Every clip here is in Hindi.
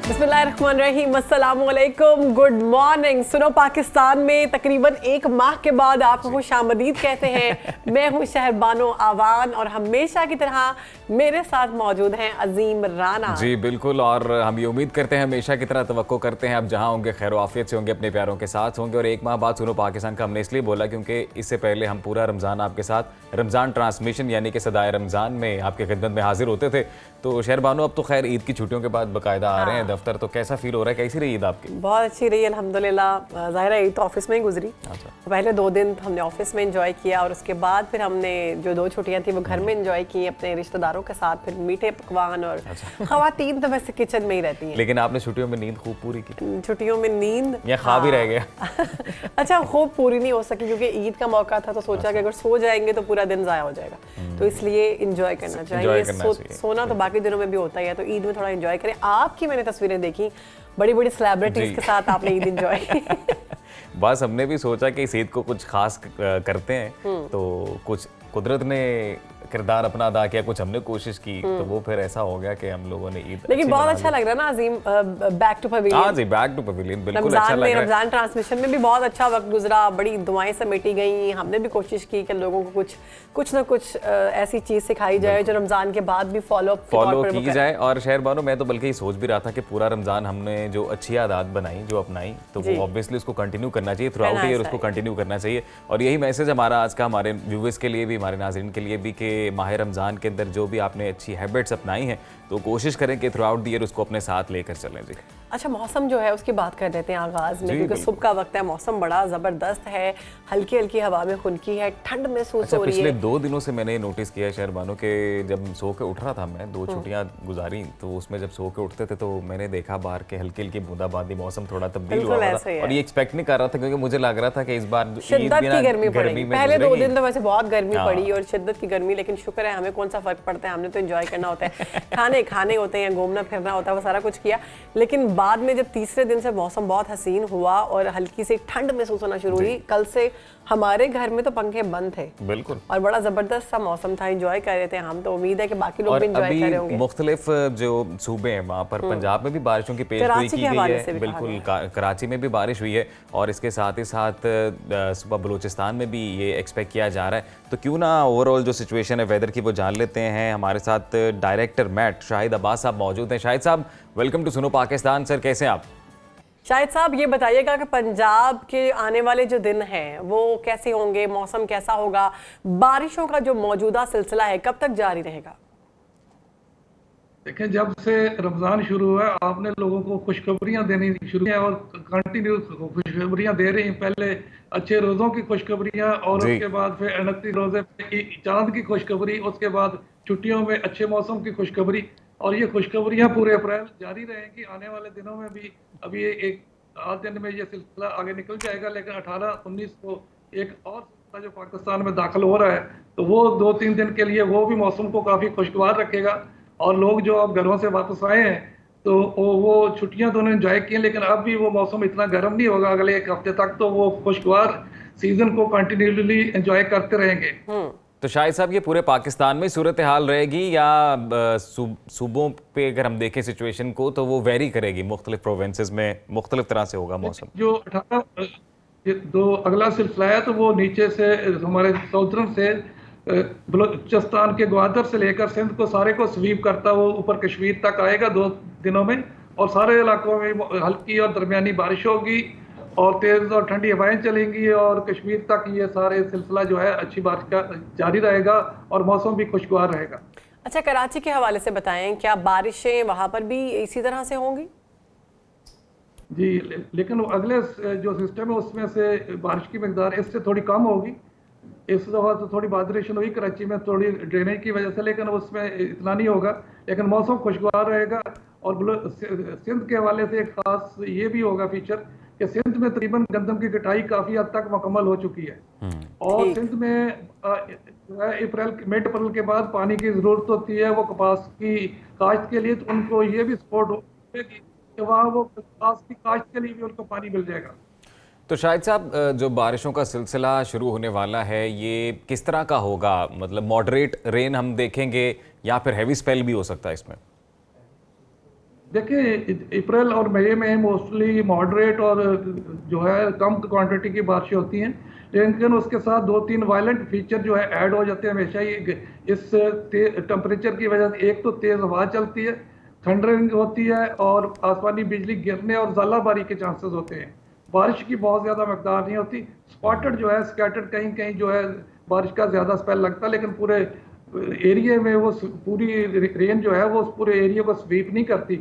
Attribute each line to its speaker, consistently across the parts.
Speaker 1: बिस्मिल्लाहिर्रहमानिर्रहीम, अस्सलामुअलैकुम, गुड मॉर्निंग। सुनो पाकिस्तान में तकरीबन एक माह के बाद आपको खुशामदीद कहते हैं। मैं हूँ शहरबानो आवान और हमेशा की तरह मेरे साथ मौजूद हैं अजीम राना।
Speaker 2: जी बिल्कुल, और हम ये उम्मीद करते हैं, हमेशा की तरह तवक्को करते हैं आप जहाँ होंगे खैर आफियत से होंगे, अपने प्यारों के साथ होंगे। और एक माह बाद सुनो पाकिस्तान का हमने इसलिए बोला क्योंकि इससे पहले हम पूरा रमज़ान आपके साथ रमज़ान ट्रांसमिशन यानी कि सदाए रमज़ान में आपके खिदमत में हाजिर होते थे। तो शहरबानो अब तो खैर ईद की छुट्टियों के बाद बाकायदा आ रहे हैं दफ्तर, तो कैसा फील हो रहा है? कैसी रही ईद आपकी?
Speaker 1: बहुत अच्छी रही अल्हम्दुलिल्लाह। ज़ाहिर है ईद तो ऑफिस में ही गुजरी।
Speaker 2: अच्छा।
Speaker 1: पहले 2 दिन हमने ऑफिस में एंजॉय किया और उसके बाद फिर हमने जो 2 छुट्टियां थी वो घर में एंजॉय की अपने रिश्तेदारों के साथ। फिर मीठे पकवान और खवातीन तो वैसे किचन में ही रहती हैं।
Speaker 2: लेकिन आपने छुट्टियों में नींद खूब पूरी की?
Speaker 1: छुट्टियों में नींद
Speaker 2: या ख्वाब ही रह गया?
Speaker 1: अच्छा, खूब पूरी नहीं हो सकी क्योंकि ईद का मौका था, तो सोचा कि अगर सो जाएंगे तो पूरा दिन ज़ाया हो जाएगा, तो इसलिए इंजॉय करना चाहिए। सोना तो बाकी दिनों में भी होता ही है, तो ईद में थोड़ा इंजॉय करें। आपकी मैंने तस्वीरें देखी, बड़ी बड़ी सेलिब्रिटीज के साथ आपने ईद इंजॉय की।
Speaker 2: बस हमने भी सोचा कि इस ईद को कुछ खास करते हैं, तो कुछ कुदरत ने किरदार अपना अदा किया, कुछ हमने कोशिश की, तो वो फिर ऐसा हो गया कि हम लोगों ने ईद।
Speaker 1: लेकिन बहुत अच्छा लग रहा है ना अजीम, बैक टू पवेलियन।
Speaker 2: हाँ जी, बैक टू पवेलियन बिल्कुल अच्छा लग रहा है।
Speaker 1: रमजान ट्रांसमिशन में भी बहुत अच्छा वक्त गुजरा, बड़ी दुआएं समेटी गई। हमने भी कोशिश की कि लोगों को कुछ ना कुछ ऐसी चीज सिखाई जाए जो रमजान के बाद भी फॉलो
Speaker 2: की जाए। और शहरबानो, मैं तो बल्कि सोच भी रहा था कि पूरा रमजान हमने जो अच्छी आदत बनाई, जो अपनाई, तो वो ऑब्वियसली उसको कंटिन्यू करना चाहिए, थ्रू आउट ईयर उसको कंटिन्यू करना चाहिए। और यही मैसेज हमारा आज का हमारे व्यूअर्स के लिए भी, हमारे नाज़रीन के लिए भी, कि माह रमजान के अंदर जो भी आपने अच्छी हैबिट्स अपनाई हैं तो कोशिश करें कि थ्रू आउट द ईयर उसको अपने साथ लेकर चलें। जी
Speaker 1: अच्छा, मौसम जो है उसकी बात कर लेते हैं आगाज में, क्योंकि सुबह का वक्त है, मौसम बड़ा ज़बरदस्त है, हल्की हल्की हवा में खुनकी है, ठंड महसूस हो रही है।
Speaker 2: पिछले 2 दिनों से मैंने नोटिस किया शहरबानो के, जब सो के उठ रहा था मैं, 2 छुट्टियां गुजारी, तो उसमें जब सो के उठते थे तो मैंने देखा बाहर के हल्की हल्की बूंदाबांदी, मौसम थोड़ा तब्दील हुआ था। और ये एक्सपेक्ट नहीं कर रहा था क्योंकि मुझे लग रहा था कि इस बार
Speaker 1: शिद्दत की गर्मी पड़ेगी। पहले 2 दिन तो वैसे बहुत गर्मी पड़ी और शिद्दत की गर्मी, लेकिन शुक्र है हमें कौन सा फर्क पड़ता है, हमने तो एंजॉय करना होता है, खाने होते हैं, घूमना फिरना होता है, वो सारा कुछ किया। लेकिन बाद में जब तीसरे दिन से मौसम बहुत हसीन हुआ और हल्की सी ठंड महसूस होना शुरू हुई, कल से हमारे घर में तो पंखे बंद थे बिल्कुल, और बड़ा जबरदस्त सा मौसम था, एंजॉय कर रहे थे हम। तो उम्मीद है कि बाकी लोग भी एंजॉय कर रहे होंगे।
Speaker 2: मुख्तलिफ जो सूबे हैं वहाँ पर, पंजाब में भी बारिशों की पेशगोई की गई है, बिल्कुल कराची में भी बारिश हुई है, और इसके साथ ही साथ सुबह बलूचिस्तान में भी ये एक्सपेक्ट किया जा रहा है। तो क्यों ना ओवरऑल जो सिचुएशन है वेदर की वो जान लेते हैं। हमारे साथ डायरेक्टर मैट शाहिद अब्बास साहब मौजूद हैं। शाहिद साहब, वेलकम टू सुनो पाकिस्तान। सर कैसे हैं आप?
Speaker 1: शाहिद साहब, ये बताइएगा कि पंजाब के आने वाले जो दिन हैं वो कैसे होंगे, मौसम कैसा होगा, बारिशों का जो मौजूदा सिलसिला है कब तक जारी रहेगा?
Speaker 3: देखें, जब से रमज़ान शुरू हुआ आपने लोगों को खुशखबरियां देनी शुरू की और कंटिन्यू खुशखबरियां दे रही हैं। पहले अच्छे रोज़ों की खुशखबरियां, और उसके बाद फिर 29 रोज़े पे चांद की खुशखबरी, उसके बाद छुट्टियों में अच्छे मौसम की खुशखबरी, और ये खुशखबरियां पूरे अप्रैल जारी रहेंगी। आने वाले दिनों में भी अभी एक 8 दिन में ये सिलसिला आगे निकल जाएगा, लेकिन 18-19 को एक और सिलसिला जो पाकिस्तान में दाखिल हो रहा है, तो वो 2-3 दिन के लिए वो भी मौसम को काफ़ी खुशगवार रखेगा। और लोग जो अब घरों से वापस आए हैं तो वो छुट्टियां तो उन्होंने एंजॉय की, लेकिन अब भी वो मौसम इतना गर्म नहीं होगा अगले 1 हफ्ते तक, तो वो खुशगवार सीजन को कंटिन्यूअसली एंजॉय करते रहेंगे।
Speaker 2: तो शाहिद साहब, ये पूरे पाकिस्तान में सूरत हाल रहेगी या सूबों पे अगर हम देखें सिचुएशन को तो वो वेरी करेगी, मुख्तलिफ प्रोविंसेस में मुख्तलिफ तरह से होगा मौसम?
Speaker 3: जो 18 अगला सिलसिला है तो वो नीचे से हमारे साउथर्न से बलूचिस्तान के ग्वादर से लेकर सिंध को सारे को स्वीप करता वो ऊपर कश्मीर तक आएगा 2 दिनों में, और सारे इलाकों में हल्की और दरमियानी बारिश होगी और तेज और ठंडी हवाएं चलेंगी, और कश्मीर तक ये सारे सिलसिला जो है अच्छी बारिश का जारी रहेगा और मौसम भी खुशगवार रहेगा।
Speaker 1: अच्छा, कराची के हवाले से बताएं, क्या बारिशें वहां पर भी इसी तरह से होंगी?
Speaker 3: जी, लेकिन अगले जो सिस्टम है उसमें से बारिश की मकदार इससे थोड़ी कम होगी। इस दफ़ा तो थोड़ी बारिश हुई कराची में, थोड़ी ड्रेनेज की वजह से, लेकिन उसमें इतना नहीं होगा, लेकिन मौसम खुशगवार रहेगा। और सिंध के हवाले से एक खास ये भी होगा फीचर कि सिंध में तकरीबन गंदम की कटाई काफ़ी हद तक मुकम्मल हो चुकी है, और सिंध में मिड अप्रैल के बाद पानी की ज़रूरत होती है वो कपास की काश्त के लिए, तो उनको ये भी सपोर्ट होगी कि वहाँ वो कपास की काश्त के लिए भी उनको पानी मिल जाएगा।
Speaker 2: तो शाहिद साहब, जो बारिशों का सिलसिला शुरू होने वाला है ये किस तरह का होगा? मतलब मॉडरेट रेन हम देखेंगे या फिर हैवी स्पेल भी हो सकता है इसमें?
Speaker 3: देखिए अप्रैल और मई में मोस्टली मॉडरेट और जो है कम क्वांटिटी की बारिशें होती हैं, लेकिन उसके साथ 2-3 वायलेंट फीचर जो है ऐड हो जाते हैं हमेशा ही। इस टेम्परेचर की वजह से एक तो तेज़ हवा चलती है, थंडरिंग होती है और आसमानी बिजली गिरने और ज़ालाबारी के चांसेस होते हैं। बारिश की बहुत ज़्यादा मकदार नहीं होती, स्पॉटेड जो है स्कैटर्ड कहीं कहीं जो है बारिश का ज़्यादा स्पेल लगता है, लेकिन पूरे एरिया में वो पूरी रेन जो है वो उस पूरे एरिया को स्वीप नहीं करती,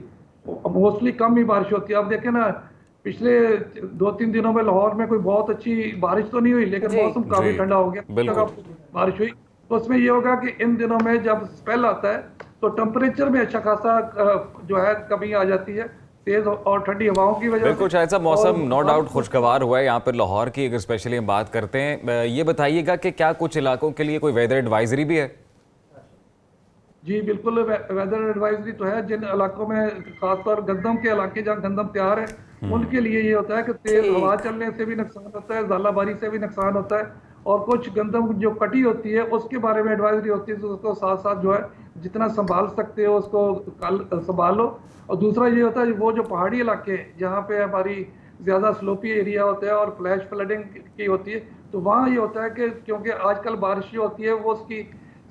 Speaker 3: मोस्टली कम ही बारिश होती है। आप देखें ना, पिछले 2-3 दिनों में लाहौर में कोई बहुत अच्छी बारिश तो नहीं हुई, लेकिन मौसम काफी ठंडा हो गया, बारिश हुई। तो उसमें ये होगा कि इन दिनों में जब स्पेल आता है तो टेम्परेचर में अच्छा खासा जो है कमी आ जाती है, तेज और ठंडी हवाओं की वजह से।
Speaker 2: बिल्कुल शायद साहब, मौसम नो डाउट खुशगवार हुआ है यहाँ पर लाहौर की, अगर स्पेशली हम बात करते हैं। ये बताइएगा कि क्या कुछ इलाकों के लिए कोई वेदर एडवाइजरी भी है?
Speaker 3: जी बिल्कुल, वेदर एडवाइजरी तो है। जिन इलाकों में खासतौर गंदम के इलाके जहाँ गंदम तैयार है उनके लिए ये होता है कि तेज हवा चलने से भी नुकसान होता है, ज़ालाबारी से भी नुकसान होता है, और कुछ गंदम जो कटी होती है उसके बारे में एडवाइजरी होती है, तो उसको साथ साथ जो है जितना संभाल सकते हो उसको कल संभालो। और दूसरा ये होता है वो जो पहाड़ी इलाके जहाँ पे हमारी ज़्यादा स्लोपी एरिया होता है और फ्लैश फ्लडिंग की होती है, तो वहाँ ये होता है कि क्योंकि आजकल बारिश जो होती है वो उसकी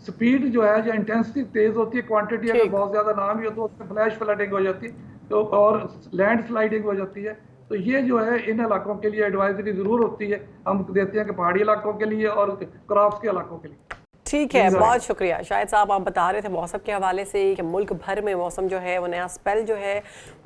Speaker 3: स्पीड जो है, जो इंटेंसिटी तेज होती है, क्वांटिटी अगर बहुत ज्यादा ना भी हो तो उससे फ्लैश फ्लडिंग हो जाती है, तो और लैंड स्लाइडिंग हो जाती है। तो ये जो है इन इलाकों के लिए एडवाइजरी जरूर होती है, हम देते हैं कि पहाड़ी इलाकों के लिए और क्रॉप्स के इलाकों के लिए।
Speaker 1: ठीक है, बहुत शुक्रिया। शायद साहब आप बता रहे थे मौसम के हवाले से कि मुल्क भर में मौसम जो है वो नया स्पेल जो है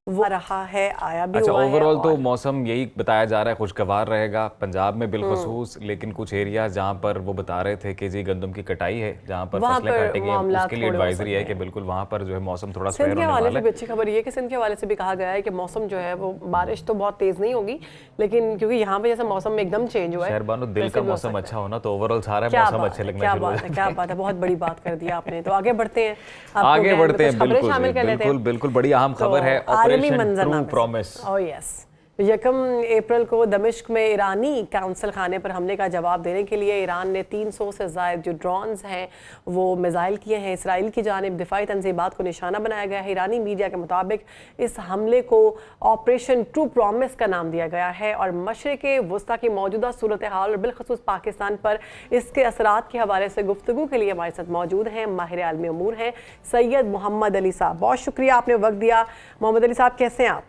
Speaker 1: वो रहा है, आया भी
Speaker 2: अच्छा,
Speaker 1: हुआ है।
Speaker 2: ओवरऑल तो मौसम यही बताया जा रहा है खुशगवार रहेगा पंजाब में बिलखसूस, लेकिन कुछ एरियाज जहाँ पर वो बता रहे थे कि जी गंदम की कटाई है, जहाँ पर फसलें काटेंगे, उसके लिए एडवाइजरी है कि बिल्कुल वहाँ पर जो है मौसम थोड़ा
Speaker 1: सिंध के हवाले से भी अच्छी खबर ये कि सिंध के हवाले से भी कहा गया है कि मौसम जो है वो बारिश तो बहुत तेज नहीं होगी, लेकिन क्योंकि यहाँ पे जैसे मौसम एकदम चेंज हुआ है,
Speaker 2: शहरबानो दिल का मौसम अच्छा होना तो ओवरऑल सारा मौसम अच्छे लगना शुरू है।
Speaker 1: क्या बात है, बहुत बड़ी बात कर दिया आपने। तो आगे बढ़ते हैं,
Speaker 2: आगे बढ़ते हैं, बिल्कुल बिल्कुल बड़ी अहम खबर है, operation true promise.
Speaker 1: Oh yes, 1 अप्रैल को दमिश्क में ईरानी काउंसिल खाने पर हमले का जवाब देने के लिए ईरान ने 300 से ज़ायद जो ड्रोन्स हैं वो मिसाइल किए हैं। इसराइल की जानिब दिफाई तंजीबात को निशाना बनाया गया है। ईरानी मीडिया के मुताबिक इस हमले को ऑपरेशन ट्रू प्रॉमिस का नाम दिया गया है और मशरिक़ वुस्ता की मौजूदा सूरत हाल और बिलखसूस पाकिस्तान पर इसके असरात के हवाले से गुफ्तगू के लिए हमारे साथ मौजूद हैं माहिर आलमी अमूर हैं सैयद मोहम्मद अली साहब। बहुत शुक्रिया, आपने वक्त दिया। मोहम्मद अली साहब, कैसे हैं आप?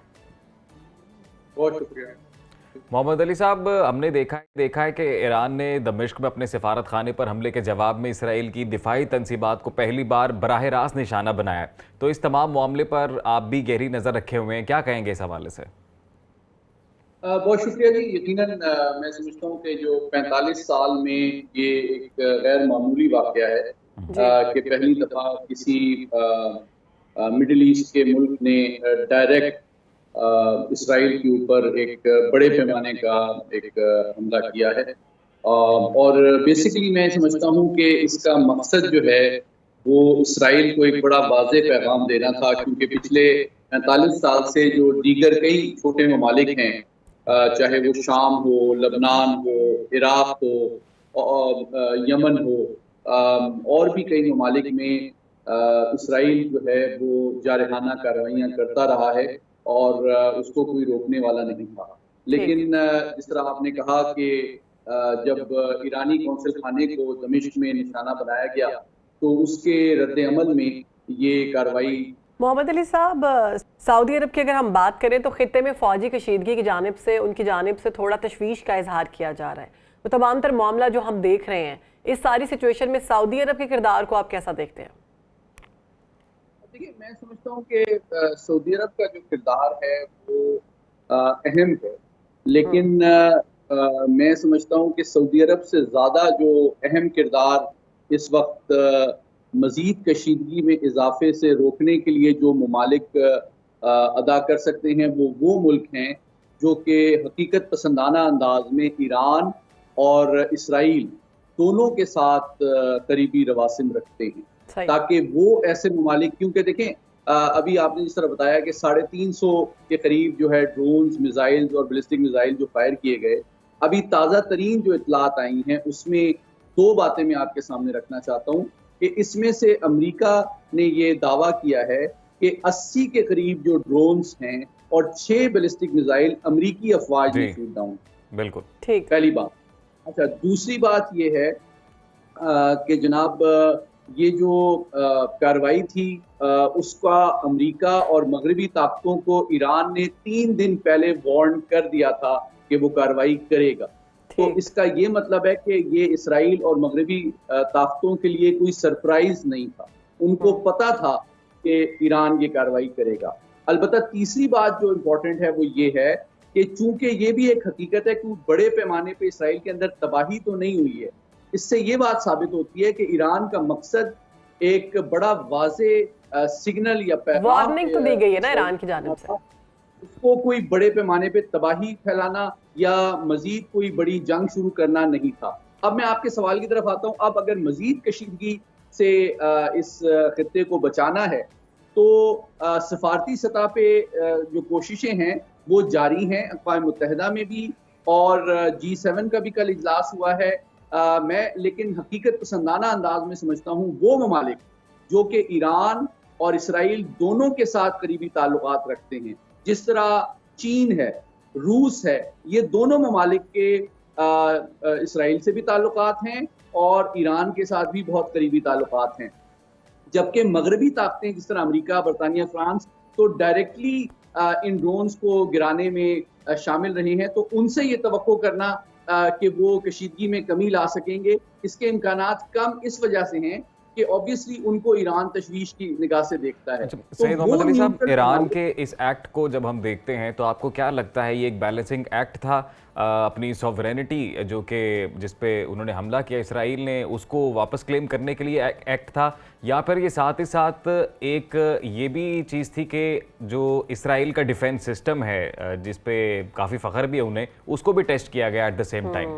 Speaker 4: बहुत शुक्रिया
Speaker 2: मोहम्मद अली साहब, हमने देखा है कि ईरान ने दमिश्क में अपने सिफारत खाने पर हमले के जवाब में इसराइल की दिफाई तंसीबात को पहली बार बराह रास्त निशाना बनाया है, तो इस तमाम मामले पर आप भी गहरी नज़र रखे हुए हैं, क्या कहेंगे इस हवाले से?
Speaker 4: बहुत शुक्रिया जी। यकीनन मैं समझता हूँ कि जो 45 साल में ये एक गैर मामूली वाक़या है कि पहली दफ़ा किसी मिडिल ईस्ट के मुल्क ने डायरेक्ट इसराइल के ऊपर एक बड़े पैमाने का एक हमला किया है। और बेसिकली मैं समझता हूँ कि इसका मकसद जो है वो इसराइल को एक बड़ा वाज़ेह पैगाम देना था, क्योंकि पिछले 45 साल से जो दीगर कई छोटे ममालिक हैं, चाहे वो शाम हो, लबनान हो, इराक हो, यमन हो, और भी कई ममालिक में इसराइल जो है वो जारहाना कार्रवाइयाँ करता रहा है और उसको कोई रोकने वाला नहीं था। लेकिन जिस तरह आपने कहा कि जब ईरानी कौंसिल खाने को दमिश्क में निशाना बनाया गया तो उसके रद्द-ए-अमल में ये कार्रवाई।
Speaker 1: मोहम्मद अली साहब, सऊदी अरब की अगर हम बात करें तो खित्ते में फौजी कशीदगी की जानिब से उनकी जानिब से थोड़ा तशवीश का इजहार किया जा रहा है। तो तमाम तर मामला जो हम देख रहे हैं, इस सारी सिचुएशन में सऊदी अरब के किरदार को आप कैसा देखते हैं?
Speaker 4: देखिए, मैं समझता हूँ कि सऊदी अरब का जो किरदार है वो अहम है, लेकिन मैं समझता हूँ कि सऊदी अरब से ज़्यादा जो अहम किरदार इस वक्त मज़ीद कशीदगी में इजाफे से रोकने के लिए जो ममालिक अदा कर सकते हैं वो मुल्क हैं जो कि हकीकत पसंदाना अंदाज में ईरान और इसराइल दोनों के साथ करीबी रवासिम रखते हैं, ताकि वो ऐसे ममालिक, क्योंकि देखें अभी आपने जिस तरह बताया कि 350 के करीब जो है ड्रोन्स, मिसाइल्स और बैलिस्टिक मिसाइल जो फायर किए गए, अभी ताज़ा तरीन जो इतलात आई हैं उसमें 2 बातें मैं आपके सामने रखना चाहता हूँ कि इसमें से अमेरिका ने ये दावा किया है कि 80 के करीब जो ड्रोन्स हैं और 6 बैलिस्टिक मिसाइल अमेरिकी अफवाज ने शूट डाउन।
Speaker 2: बिल्कुल
Speaker 1: ठीक,
Speaker 4: पहली बात। अच्छा, दूसरी बात ये है कि जनाब ये जो कार्रवाई थी उसका अमेरिका और मगरबी ताकतों को ईरान ने 3 दिन पहले वार्न कर दिया था कि वो कार्रवाई करेगा। तो इसका ये मतलब है कि ये इसराइल और मगरबी ताकतों के लिए कोई सरप्राइज नहीं था, उनको पता था कि ईरान ये कार्रवाई करेगा। अलबत्ता तीसरी बात जो इम्पोर्टेंट है वो ये है कि चूंकि ये भी एक हकीकत है कि बड़े पैमाने पे इसराइल के अंदर तबाही तो नहीं हुई है, इससे ये बात साबित होती है कि ईरान का मकसद एक बड़ा वाजे सिग्नल या
Speaker 1: वार्निंग तो दी गई है ना ईरान की जानिब से,
Speaker 4: उसको कोई बड़े पैमाने पे तबाही फैलाना या मजीद कोई बड़ी जंग शुरू करना नहीं था। अब मैं आपके सवाल की तरफ आता हूँ। अब अगर मजीद कशीदगी से इस खित्ते को बचाना है तो सफारती सतह पे जो कोशिशें हैं वो जारी हैं, अक़वाम मुत्तहिदा में भी, और G7 का भी कल इजलास हुआ है। मैं लेकिन हकीकत पसंदाना अंदाज में समझता हूँ वो ममालिक जो कि ईरान और इसराइल दोनों के साथ करीबी ताल्लुकात रखते हैं, जिस तरह चीन है, रूस है, ये दोनों ममालिक के इसराइल से भी ताल्लुकात हैं और ईरान के साथ भी बहुत करीबी ताल्लुकात हैं। जबकि मगरबी ताकतें जिस तरह अमेरिका, बरतानिया, फ्रांस तो डायरेक्टली इन ड्रोन्स को गिराने में शामिल रहे हैं, तो उनसे ये तवक्को करना कि वो कशीदगी में कमी ला सकेंगे, इसके इम्कानात कम इस वजह से हैं कि ऑब्वियसली उनको ईरान तशवीश की निगाह से देखता है।
Speaker 2: सैयद मोहम्मद अली साहब, ईरान के इस एक्ट को जब हम देखते हैं तो आपको क्या लगता है ये एक बैलेंसिंग एक्ट था, अपनी सॉवरेनिटी जो कि जिस पे उन्होंने हमला किया इसराइल ने, उसको वापस क्लेम करने के लिए एक्ट था, या फिर ये साथ ही साथ एक ये भी चीज़ थी कि जो इसराइल का डिफेंस सिस्टम है जिस पे काफ़ी फ़ख्र भी है उन्हें, उसको भी टेस्ट किया गया एट द सेम टाइम?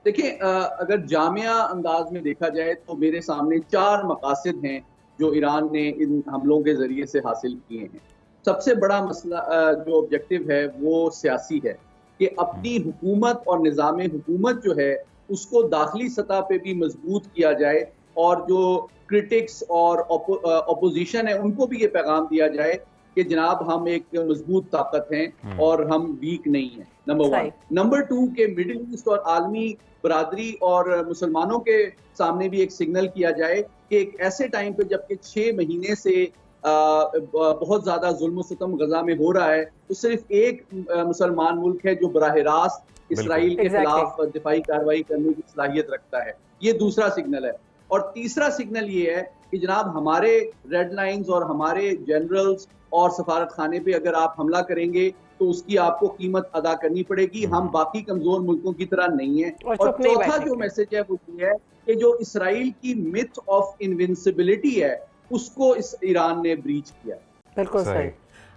Speaker 4: देखिए, अगर जामिया अंदाज में देखा जाए तो मेरे सामने 4 मकासद हैं जो ईरान ने इन हमलों के ज़रिए से हासिल किए हैं। सबसे बड़ा मसला जो ऑब्जेक्टिव है वो सियासी है कि अपनी हुकूमत और निज़ाम हुकूमत जो है उसको दाखिली सतह पे भी मजबूत किया जाए, और जो क्रिटिक्स और अपोजिशन है उनको भी ये पैगाम दिया जाए कि जनाब हम एक मजबूत ताकत हैं और हम वीक नहीं हैं, नंबर 1। नंबर 2 के मिडिल ईस्ट और आलमी बरादरी और मुसलमानों के सामने भी एक सिग्नल किया जाए कि एक ऐसे टाइम पे जबकि 6 महीने से बहुत ज़्यादा जुल्म सितम गजा में हो रहा है, तो सिर्फ एक मुसलमान मुल्क है जो बराह रास्त इसराइल के खिलाफ दिफाई कार्रवाई करने की सलाहियत रखता है। ये दूसरा सिग्नल है। और तीसरा सिग्नल ये है कि जनाब हमारे रेड लाइंस और हमारे जनरल्स और सफारत खाने पे अगर आप हमला करेंगे तो उसकी आपको कीमत अदा करनी पड़ेगी, हम बाकी कमजोर मुल्कों की तरह नहीं है। और चौथा जो मैसेज है वो ये है कि जो इसराइल की मिथ ऑफ इनविंसिबिलिटी है उसको इस ईरान ने ब्रीच किया।
Speaker 1: बिल्कुल सही।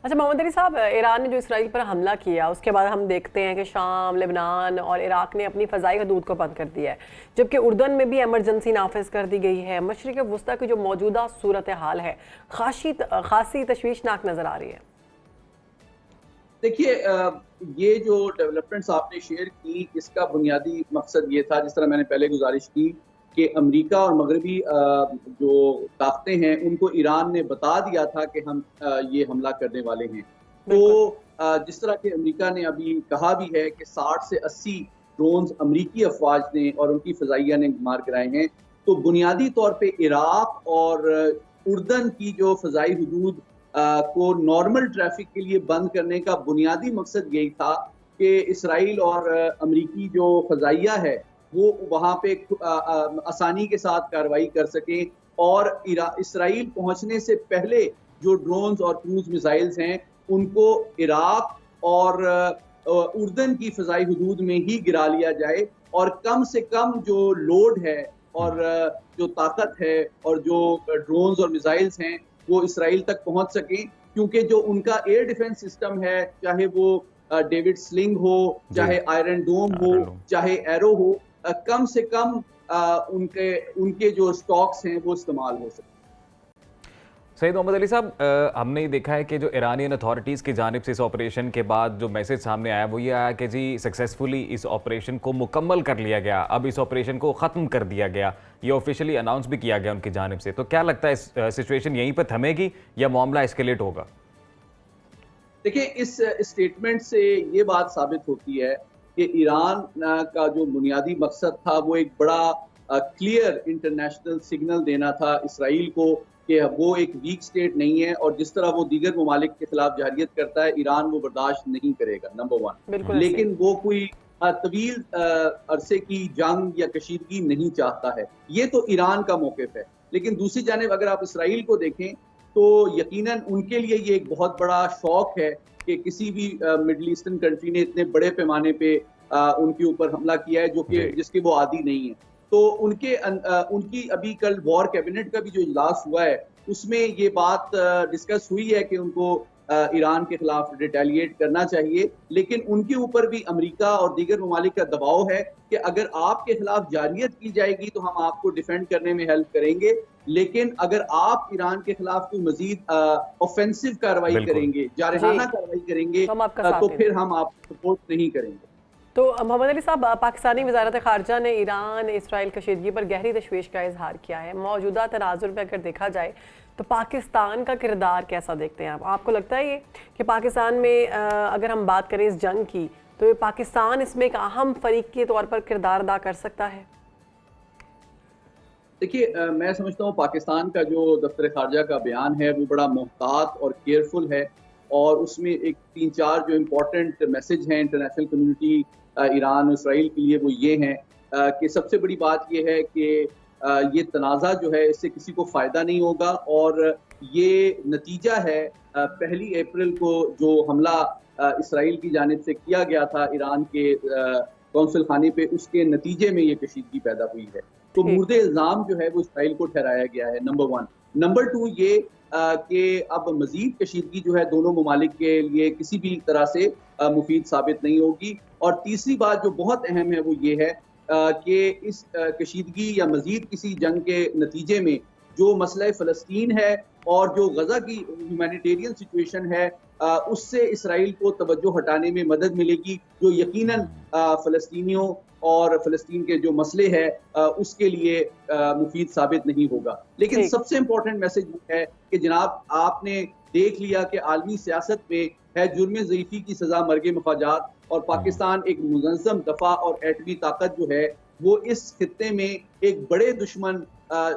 Speaker 1: अच्छा मोहम्मद अली साहब, ईरान ने जो इसराइल पर हमला किया उसके बाद हम देखते हैं कि शाम, लेबनान और इराक ने अपनी फ़ज़ाई हदूद को बंद कर दिया है, जबकि उर्दन में भी एमरजेंसी नाफिज कर दी गई है। मशरिक़ वस्ता की जो मौजूदा सूरत हाल है खासी तशवीशनाक नज़र आ रही है।
Speaker 4: देखिए, ये जो डेवलपमेंट्स आपने शेयर की इसका बुनियादी मकसद ये था, जिस तरह मैंने पहले गुजारिश की, कि अमेरिका और मगरबी जो ताकतें हैं उनको ईरान ने बता दिया था कि हम ये हमला करने वाले हैं। तो जिस तरह के अमेरिका ने अभी कहा भी है कि 60 से 80 ड्रोन्स अमेरिकी अफवाज ने और उनकी फ़ज़ाइया ने मार गिराए हैं, तो बुनियादी तौर पे इराक और उर्दन की जो फ़ज़ाई हदूद को नॉर्मल ट्रैफिक के लिए बंद करने का बुनियादी मकसद यही था कि इसराइल और अमेरिकी जो फ़ज़ाइया है वो वहाँ पे आसानी के साथ कार्रवाई कर सकें, और इसराइल पहुँचने से पहले जो ड्रोन्स और क्रूज मिसाइल्स हैं उनको इराक और उर्दन की फ़ज़ाई हदूद में ही गिरा लिया जाए, और कम से कम जो लोड है और जो ताकत है और जो ड्रोन्स और मिसाइल्स हैं वो इसराइल तक पहुँच सकें, क्योंकि जो उनका एयर डिफेंस सिस्टम है, चाहे वो डेविड स्लिंग हो, चाहे आयरन डोम हो, चाहे एरो हो, कम से कम उनके जो स्टॉक्स हैं वो इस्तेमाल हो सके।
Speaker 2: सैयद मोहम्मद अली साहब, हमने ये देखा है कि जो ईरानियन अथॉरिटीज़ की जानिब से इस ऑपरेशन के बाद जो मैसेज सामने आया वो ये आया कि जी सक्सेसफुली इस ऑपरेशन को मुकम्मल कर लिया गया, अब इस ऑपरेशन को ख़त्म कर दिया गया, ये ऑफिशियली अनाउंस भी किया गया उनकी जानिब से। तो क्या लगता है सिचुएशन यहीं पर थमेगी या मामला एस्केलेट होगा?
Speaker 4: देखिए, इस स्टेटमेंट से ये बात साबित होती है कि ईरान का जो बुनियादी मकसद था वो एक बड़ा क्लियर इंटरनेशनल सिग्नल देना था इसराइल को कि वो एक वीक स्टेट नहीं है, और जिस तरह वो दीगर ममालिक के खिलाफ जहरियत करता है ईरान वो बर्दाश्त नहीं करेगा, नंबर 1। लेकिन वो कोई तवील अरसे की जंग या कशीदगी नहीं चाहता है, ये तो ईरान का मौक़िफ़ है। लेकिन दूसरी जानिब अगर आप इसराइल को देखें तो यकीनन उनके लिए ये एक बहुत बड़ा शौक है कि किसी भी मिडल ईस्टर्न कंट्री ने इतने बड़े पैमाने पे उनके ऊपर हमला किया है जो कि जिसके वो आदी नहीं है। तो उनकी अभी कल वॉर कैबिनेट का भी जो इजलास हुआ है उसमें ये बात डिस्कस हुई है कि उनको ईरान के खिलाफ रिटेलिएट करना चाहिए, लेकिन उनके ऊपर भी अमेरिका और दीगर ममालिक का दबाव है कि अगर आपके खिलाफ जारियत की जाएगी तो हम आपको डिफेंड करने में हेल्प करेंगे, लेकिन अगर आप ईरान के खिलाफ कोई मजीद ऑफेंसिव कार्रवाई करेंगे, जारहाना कार्रवाई करेंगे तो फिर हम आपको सपोर्ट नहीं करेंगे।
Speaker 1: तो मोहम्मद अली साहब, पाकिस्तानी वज़ारत ख़ारजा ने ईरान इसराइल कशीदगी पर गहरी तशवीश का इजहार किया है। मौजूदा तनाजुर में अगर देखा जाए तो पाकिस्तान का किरदार कैसा देखते हैं आप? आपको लगता है ये कि पाकिस्तान में अगर हम बात करें इस जंग की तो पाकिस्तान इसमें एक अहम फरीक के तौर पर किरदार अदा कर सकता है?
Speaker 4: देखिए, मैं समझता हूँ पाकिस्तान का जो दफ्तर खारजा का बयान है वो बड़ा मोहतात और केयरफुल है, और उसमें एक 3-4 जो इम्पोर्टेंट मैसेज हैं इंटरनेशनल कम्युनिटी ईरान और इसराइल के लिए वो ये हैं कि सबसे बड़ी बात ये है कि ये तनाज़ा जो है इससे किसी को फ़ायदा नहीं होगा, और ये नतीजा है 1 अप्रैल को जो हमला इसराइल की जानिब से किया गया था ईरान के कौंसल खाने पे, उसके नतीजे में ये कशीदगी पैदा हुई है। तो मुर्दे इल्ज़ाम जो है वो इसराइल को ठहराया गया है, नंबर 1। नंबर 2 ये कि अब मजीद कशीदगी जो है दोनों ममालिक के लिए किसी भी तरह से मुफीद साबित नहीं होगी। और तीसरी बात जो बहुत अहम है वो ये है कि इस कशीदगी या मजीद किसी जंग के नतीजे में जो मसला फ़लस्तीन है और जो गज़ा की ह्यूमैनिटेरियन सिचुएशन है उससे इसराइल को तवज्जो हटाने में मदद मिलेगी, जो यकीनन फ़लस्तीनियों और फ़लस्तीन के जो मसले हैं उसके लिए मुफीद साबित नहीं होगा। लेकिन सबसे इम्पोर्टेंट मैसेज है कि जनाब आपने देख लिया कि आलमी सियासत में है जुर्म ज़ईफ़ी की सज़ा मर्ग मफाजात, और पाकिस्तान एक मुनज़्ज़म दफ़ा और एटमी ताकत जो है वो इस खित्ते में एक बड़े दुश्मन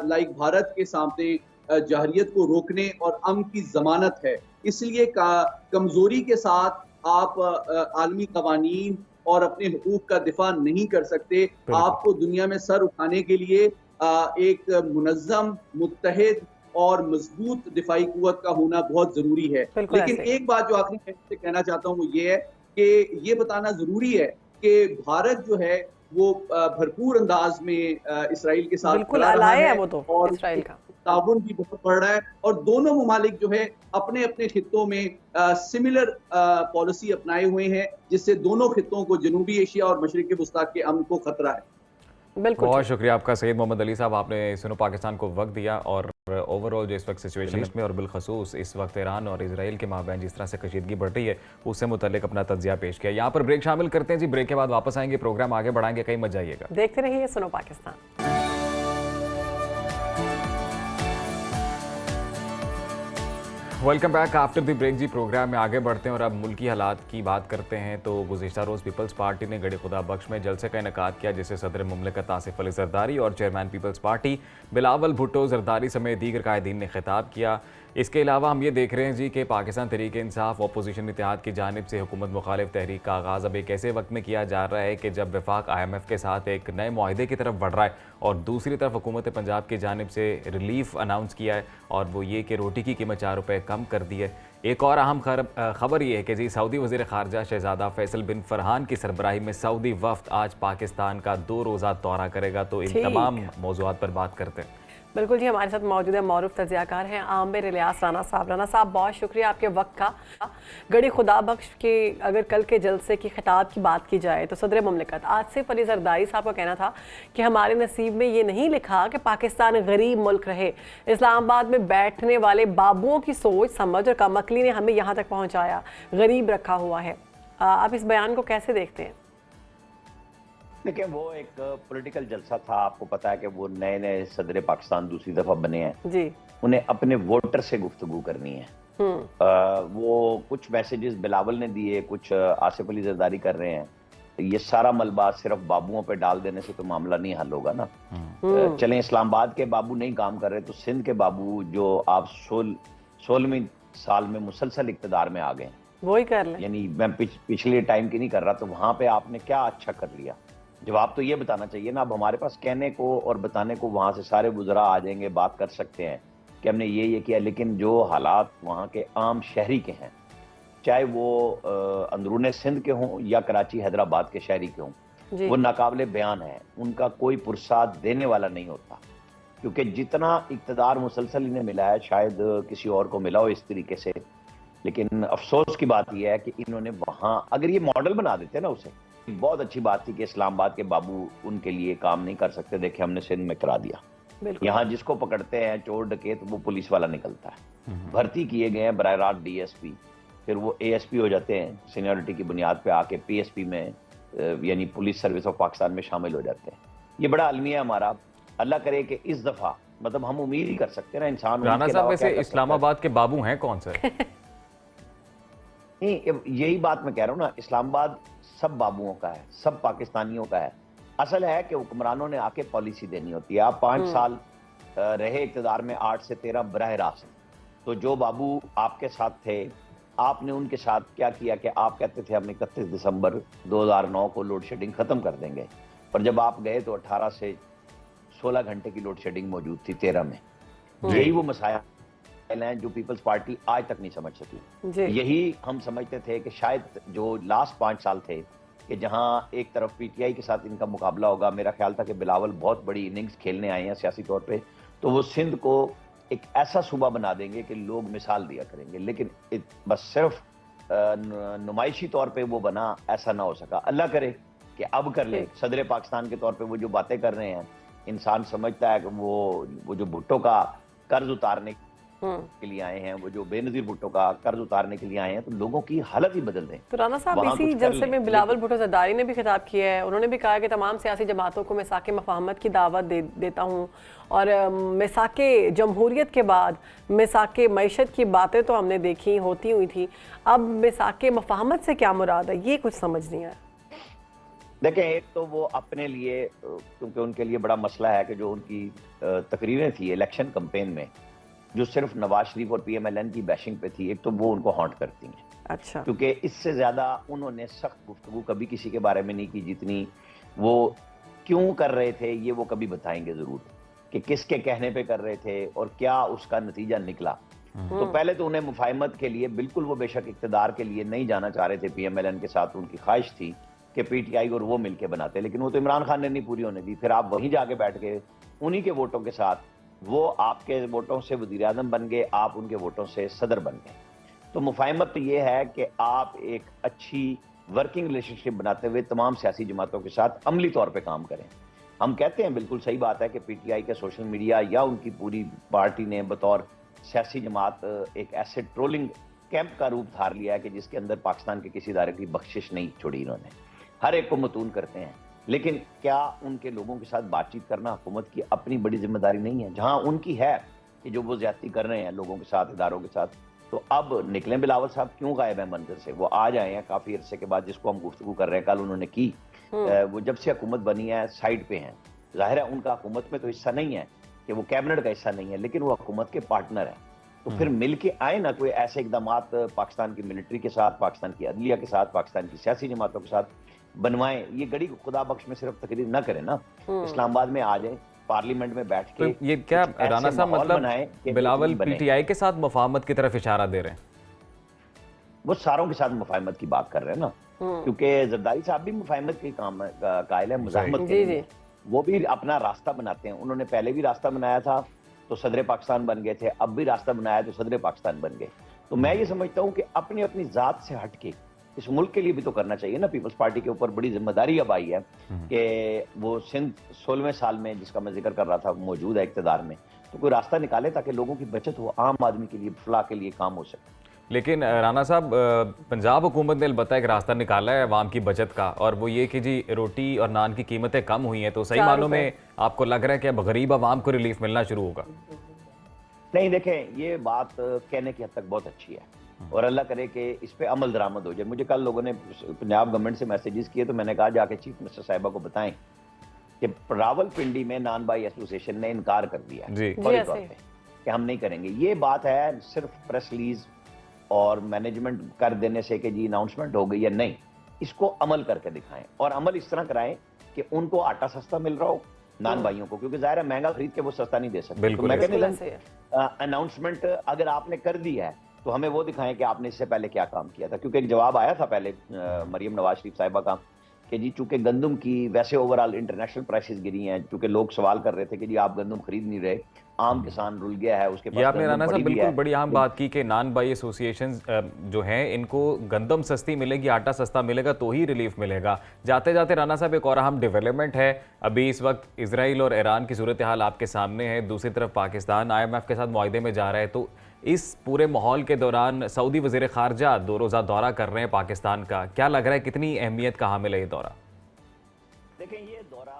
Speaker 4: लाइक भारत के सामने जहरियत को रोकने और अमन की ज़मानत है। इसलिए कमज़ोरी के साथ आप आलमी क़वानीन और अपने हुकूक का दिफा नहीं कर सकते। आपको दुनिया में सर उठाने के लिए एक मुनज़्ज़म, मुत्तहिद और मजबूत दिफाई कुव्वत का होना बहुत जरूरी है। लेकिन एक बात जो आखिरी में से कहना चाहता हूँ वो ये है कि ये बताना जरूरी है कि भारत जो है वो भरपूर अंदाज में इसराइल के साथ खड़ा रहा है, वो तो और इसराइल का ताउन भी बहुत बढ़ रहा है, और दोनों ममालिक जो है अपने अपने खित्तों में सिमिलर पॉलिसी अपनाए हुए हैं, जिससे दोनों खित्तों को जनूबी एशिया और मशरिक़ वस्ता के अमन को खतरा है।
Speaker 2: बहुत शुक्रिया आपका सैयद मोहम्मद अली साहब, आपने सुनो पाकिस्तान को वक्त दिया और ओवरऑल जो इस वक्त सिचुएशन में और बिलखसूस इस वक्त ईरान और इसराइल के माबैन जिस तरह से कशीदगी बढ़ रही है उससे मुतल्लिक अपना तज्जिया पेश किया। यहाँ पर ब्रेक शामिल करते हैं जी, ब्रेक के बाद वापस आएंगे, प्रोग्राम आगे बढ़ाएंगे, कहीं मत जाइएगा,
Speaker 1: देखते रहिए सुनो Pakistan.
Speaker 2: Welcome back after the break जी। प्रोग्राम में आगे बढ़ते हैं और अब मुल्की हालात की बात करते हैं। तो गुज़िश्ता रोज़ पीपल्स पार्टी ने गड़ी खुदा बख्श में जलसे का इनेकाद किया, जिसे सदर मुमलिकत आसिफ अली जरदारी और चेयरमैन पीपल्स पार्टी बिलावल भुट्टो जरदारी समेत दीगर कायदीन ने खिताब किया। इसके अलावा हम ये देख रहे हैं जी कि पाकिस्तान तहरीक इंसाफ अपोजिशन इत्तेहाद की जानिब से हुकूमत मुखालिफ तहरीक का आगाज़ अब एक ऐसे वक्त में किया जा रहा है कि जब वफाक IMF के साथ एक नए मुआहदे की तरफ बढ़ रहा है, और दूसरी तरफ हुकूमत पंजाब की जानिब से रिलीफ अनाउंस किया है, और वो ये कि रोटी की कीमत 4 रुपये कम कर दी है। एक और अहम खबर ये है कि जी सऊदी वज़ीर ख़ारजा शहज़ादा फैसल बिन फरहान की सरबराही में सऊदी वफ़द आज पाकिस्तान का 2 रोज़ा दौरा करेगा। तो इन तमाम मौज़ूआत पर बात करते हैं।
Speaker 1: बिल्कुल जी, हमारे साथ मौजूद है मौरूफ तज्ज़ियाकार हैं आमिर इलियास राना साहब। राना साहब, बहुत शुक्रिया आपके वक्त का। गड़ी खुदा बख्श के अगर कल के जलसे की खिताब की बात की जाए तो सदर मुमलिकत आसिफ अली जरदारी साहब का कहना था कि हमारे नसीब में ये नहीं लिखा कि पाकिस्तान गरीब मुल्क रहे, इस्लामाबाद में बैठने वाले बाबुओं की सोच समझ और कमकली ने हमें यहाँ तक पहुँचाया, गरीब रखा हुआ है। आप इस बयान को कैसे देखते हैं?
Speaker 5: देखिए वो एक पॉलिटिकल जलसा था, आपको पता है कि वो नए नए सदर पाकिस्तान दूसरी दफा बने हैं
Speaker 1: जी।
Speaker 5: उन्हें अपने वोटर से गुफ्तगू करनी है। वो कुछ मैसेजेस बिलावल ने दिए, कुछ आसिफ अली जरदारी कर रहे हैं। ये सारा मलबा सिर्फ बाबुओं पे डाल देने से तो मामला नहीं हल होगा ना। चलें इस्लामाबाद के बाबू नहीं काम कर रहे तो सिंध के बाबू जो आप 16वीं साल में मुसलसल इक्तदार में आ गए,
Speaker 1: वही कर लें।
Speaker 5: यानी मैं पिछले टाइम की नहीं कर रहा, तो वहां पे आपने क्या अच्छा कर लिया? जवाब तो ये बताना चाहिए ना। अब हमारे पास कहने को और बताने को वहां से सारे बुजुर्ग आ जाएंगे, बात कर सकते हैं कि हमने ये किया, लेकिन जो हालात वहाँ के आम शहरी के हैं, चाहे वो अंदरूने सिंध के हों या कराची हैदराबाद के शहरी के हों, वो नाकाबिले बयान है। उनका कोई पुरसाद देने वाला नहीं होता, क्योंकि जितना इक़्तिदार मुसलसल इन्हें मिला है शायद किसी और को मिला हो इस तरीके से। लेकिन अफसोस की बात यह है कि इन्होंने वहाँ, अगर ये मॉडल बना देते ना उसे, बहुत अच्छी बात थी कि इस्लामाबाद के बाबू उनके लिए काम नहीं कर सकते। देखिए हमने सिंध में करा दिया। यहाँ जिसको पकड़ते हैं चोर डकैत, वो पुलिस वाला निकलता है। भर्ती किए गए हैं बराह रास्त डीएसपी, फिर वो एएसपी हो जाते हैं, सीनियरिटी की बुनियाद पे आके पीएसपी में यानी पुलिस सर्विस ऑफ पाकिस्तान में शामिल हो जाते हैं। ये बड़ा अलमिया हमारा। अल्लाह करे कि इस दफा, मतलब हम उम्मीद ही कर सकते हैं ना इंसान।
Speaker 2: राना साहब वैसे इस्लामाबाद के बाबू हैं कौन से?
Speaker 5: नहीं, यही बात मैं कह रहा हूँ ना, इस्लामाबाद सब बाबुओं का है, सब पाकिस्तानियों का है। असल है कि हुक्मरानों ने आके पॉलिसी देनी होती है। आप 5 साल रहे इक़्तिदार में, 8 से 13 बराह रास्त, तो जो बाबू आपके साथ थे, आपने उनके साथ क्या किया कि आप कहते थे हम 31 दिसंबर 2009 को लोड शेडिंग खत्म कर देंगे, और जब आप गए तो 18 से 16 घंटे की लोड शेडिंग मौजूद थी 13 में। यही वो मसाइल हैं जो पीपल्स पार्टी आज तक नहीं समझ सकी। यही हम समझते थे कि शायद जो लास्ट 5 साल थे कि जहां एक तरफ पीटीआई के साथ इनका मुकाबला होगा, मेरा ख्याल था कि बिलावल बहुत बड़ी इनिंग्स खेलने आए हैं सियासी तौर पे, तो वो सिंध को एक ऐसा सूबा बना देंगे कि लोग मिसाल दिया करेंगे। लेकिन बस सिर्फ नुमाइशी तौर पे वो बना, ऐसा ना हो सका। अल्लाह करे कि अब कर ले। सदर पाकिस्तान के तौर पे वो जो बातें कर रहे हैं, इंसान समझता है कि वो जो भुट्टो का कर्ज उतारने के लिए आए हैं, वो जो बेनजीर भुट्टो का कर्ज उतारने के लिए आए हैं, तो लोगों की हालत ही बदल दें।
Speaker 1: तो राना साहब इसी जलसे में बिलावल भुट्टो जरदारी ने भी खिताब किया है। उन्होंने भी कहा कि तमाम सियासी जमातों को मिसाके मफाहमत की दावत देता हूँ, और मिसाके जमहूरियत के बाद मिसाके मईशत की बातें तो हमने देखी होती हुई थी, अब मिसाके मफाहमत से क्या मुराद है, ये कुछ समझ नहीं आया।
Speaker 5: देखें, एक तो वो अपने लिए, क्योंकि उनके लिए बड़ा मसला है कि जो उनकी तकरीरें थी इलेक्शन कैंपेन में, जो सिर्फ नवाज शरीफ और पीएमएलएन की बैशिंग पे थी, एक तो वो उनको हॉन्ट करती हैं।
Speaker 1: अच्छा।
Speaker 5: क्योंकि इससे ज्यादा उन्होंने सख्त गुफ्तगू कभी किसी के बारे में नहीं की जितनी वो क्यों कर रहे थे, ये वो कभी बताएंगे जरूर कि किसके कहने पे कर रहे थे और क्या उसका नतीजा निकला। तो पहले तो उन्हें मुफाहमत के लिए, बिल्कुल वो बेशक इक्तदार के लिए नहीं जाना चाह रहे थे, पीएमएलएन के साथ उनकी ख्वाहिश थी कि पीटीआई और वो मिलकर बनाते, लेकिन वो तो इमरान खान ने नहीं पूरी होने दी। फिर आप वहीं जाके बैठ गए, उन्हीं के वोटों के साथ, वो आपके वोटों से वज़ीर आज़म बन गए, आप उनके वोटों से सदर बन गए। तो मुफाहमत तो ये है कि आप एक अच्छी वर्किंग रिलेशनशिप बनाते हुए तमाम सियासी जमातों के साथ अमली तौर पे काम करें। हम कहते हैं, बिल्कुल सही बात है कि पीटीआई के सोशल मीडिया या उनकी पूरी पार्टी ने बतौर सियासी जमात एक ऐसे ट्रोलिंग कैंप का रूप धार लिया है कि जिसके अंदर पाकिस्तान के किसी इदारे की बख्शिश नहीं छोड़ी इन्होंने। हर एक को मतून करते हैं, लेकिन क्या उनके लोगों के साथ बातचीत करना हुकूमत की अपनी बड़ी जिम्मेदारी नहीं है? जहां उनकी है कि जो वो ज्यादती कर रहे हैं लोगों के साथ, इदारों के साथ, तो अब निकलें। बिलावल साहब क्यों गायब है मंदिर से? वो आज आए हैं काफी अरसे के बाद, जिसको हम गुफ्तगू कर रहे हैं, कल उन्होंने की। वो जब से हुकूमत बनी है साइड पे हैं। जाहिर है उनका हुकूमत में तो हिस्सा नहीं है, कि वो कैबिनेट का हिस्सा नहीं है, लेकिन वो हुकूमत के पार्टनर है। तो फिर मिल के आए ना कोई ऐसे इकदाम पाकिस्तान की मिलिट्री के साथ, पाकिस्तान की अदलिया के साथ, पाकिस्तान की सियासी जमातों के साथ बनवाएं। ये गड़ी खुदा बख्श में सिर्फ तकरीर ना करें ना, इस्लामाबाद में आ जाए, पार्लियामेंट में बैठ के।
Speaker 2: तो ये क्या राना साहब मतलब बिलावल पीटीआई के साथ मुफाहमत की तरफ इशारा दे रहे हैं?
Speaker 5: वो सारों के साथ मुफाहमत की बात कर रहे हैं ना, क्योंकि जरदारी साहब भी मुफाहमत के काम कायल है, मुजाहमत के। वो भी अपना रास्ता बनाते हैं। उन्होंने पहले भी रास्ता बनाया था तो सदर पाकिस्तान बन गए थे, अब भी रास्ता बनाया तो सदर पाकिस्तान बन गए। तो मैं ये समझता हूँ कि अपनी अपनी जात से हटके इस मुल्क के लिए भी तो करना चाहिए ना। पीपल्स पार्टी के ऊपर बड़ी जिम्मेदारी अब आई है कि वो सिंध 16वें साल में, जिसका मैं जिक्र कर रहा था, मौजूद है इक़्तिदार में, तो कोई रास्ता निकाले ताकि लोगों की बचत हो, आम आदमी के लिए, फलाह के लिए काम हो सके।
Speaker 2: लेकिन राना साहब, पंजाब हुकूमत ने अलबत्ता एक रास्ता निकाला है अवाम की बचत का, और वो ये कि जी रोटी और नान की कीमतें कम हुई हैं, तो सही मानों में आपको लग रहा है कि अब गरीब अवाम को रिलीफ मिलना शुरू होगा?
Speaker 5: नहीं, देखें, ये बात कहने की हद तक बहुत अच्छी है और अल्लाह करे कि इस पे अमल दरामद हो जाए। मुझे कल लोगों ने पंजाब गवर्नमेंट से मैसेजेस किए, तो मैंने कहा जाके चीफ मिनिस्टर साहिबा को बताएं कि रावलपिंडी में नान बाई एसोसिएशन ने इनकार कर दिया
Speaker 2: जी
Speaker 5: फौरी तौर पे कि हम नहीं करेंगे। ये बात है सिर्फ प्रेस रिलीज और मैनेजमेंट कर देने से कि जी अनाउंसमेंट हो गई या नहीं, इसको अमल करके दिखाएं और अमल इस तरह कराएं कि उनको आटा सस्ता मिल रहा हो नान भाइयों को, क्योंकि जाहिर है महंगा खरीद के वो सस्ता नहीं दे सकते। तो मैकेनिज्म अनाउंसमेंट अगर आपने कर दी है तो हमें वो दिखाएं कि आपने इससे पहले क्या काम किया था, क्योंकि एक जवाब आया था पहले मरियम नवाज शरीफ साहिबा का कि जी चूंकि गंदम की वैसे ओवरऑल इंटरनेशनल प्राइसेस गिरी हैं, चूंकि लोग सवाल कर रहे थे कि जी आप गंदम खरीद नहीं रहे, आम किसान रुल गया है, उसके पास।
Speaker 2: ये आपने राना साहब बिल्कुल बड़ी अहम बात की कि नान बाई एसोसिएशन जो हैं इनको गंदम सस्ती मिलेगी, आटा सस्ता मिलेगा तो ही रिलीफ मिलेगा। जाते जाते राना साहब एक और अहम डेवलपमेंट है, अभी इस वक्त इजराइल और ईरान की सूरत हाल आपके सामने है, दूसरी तरफ पाकिस्तान IMF के साथ मुआहदे में जा रहा है, तो इस पूरे माहौल के दौरान सऊदी वज़ीर ख़ारजा 2 रोज़ा दौरा कर रहे हैं पाकिस्तान का, क्या लग रहा है कितनी अहमियत का हामिल है ये दौरा?
Speaker 5: देखें, ये दौरा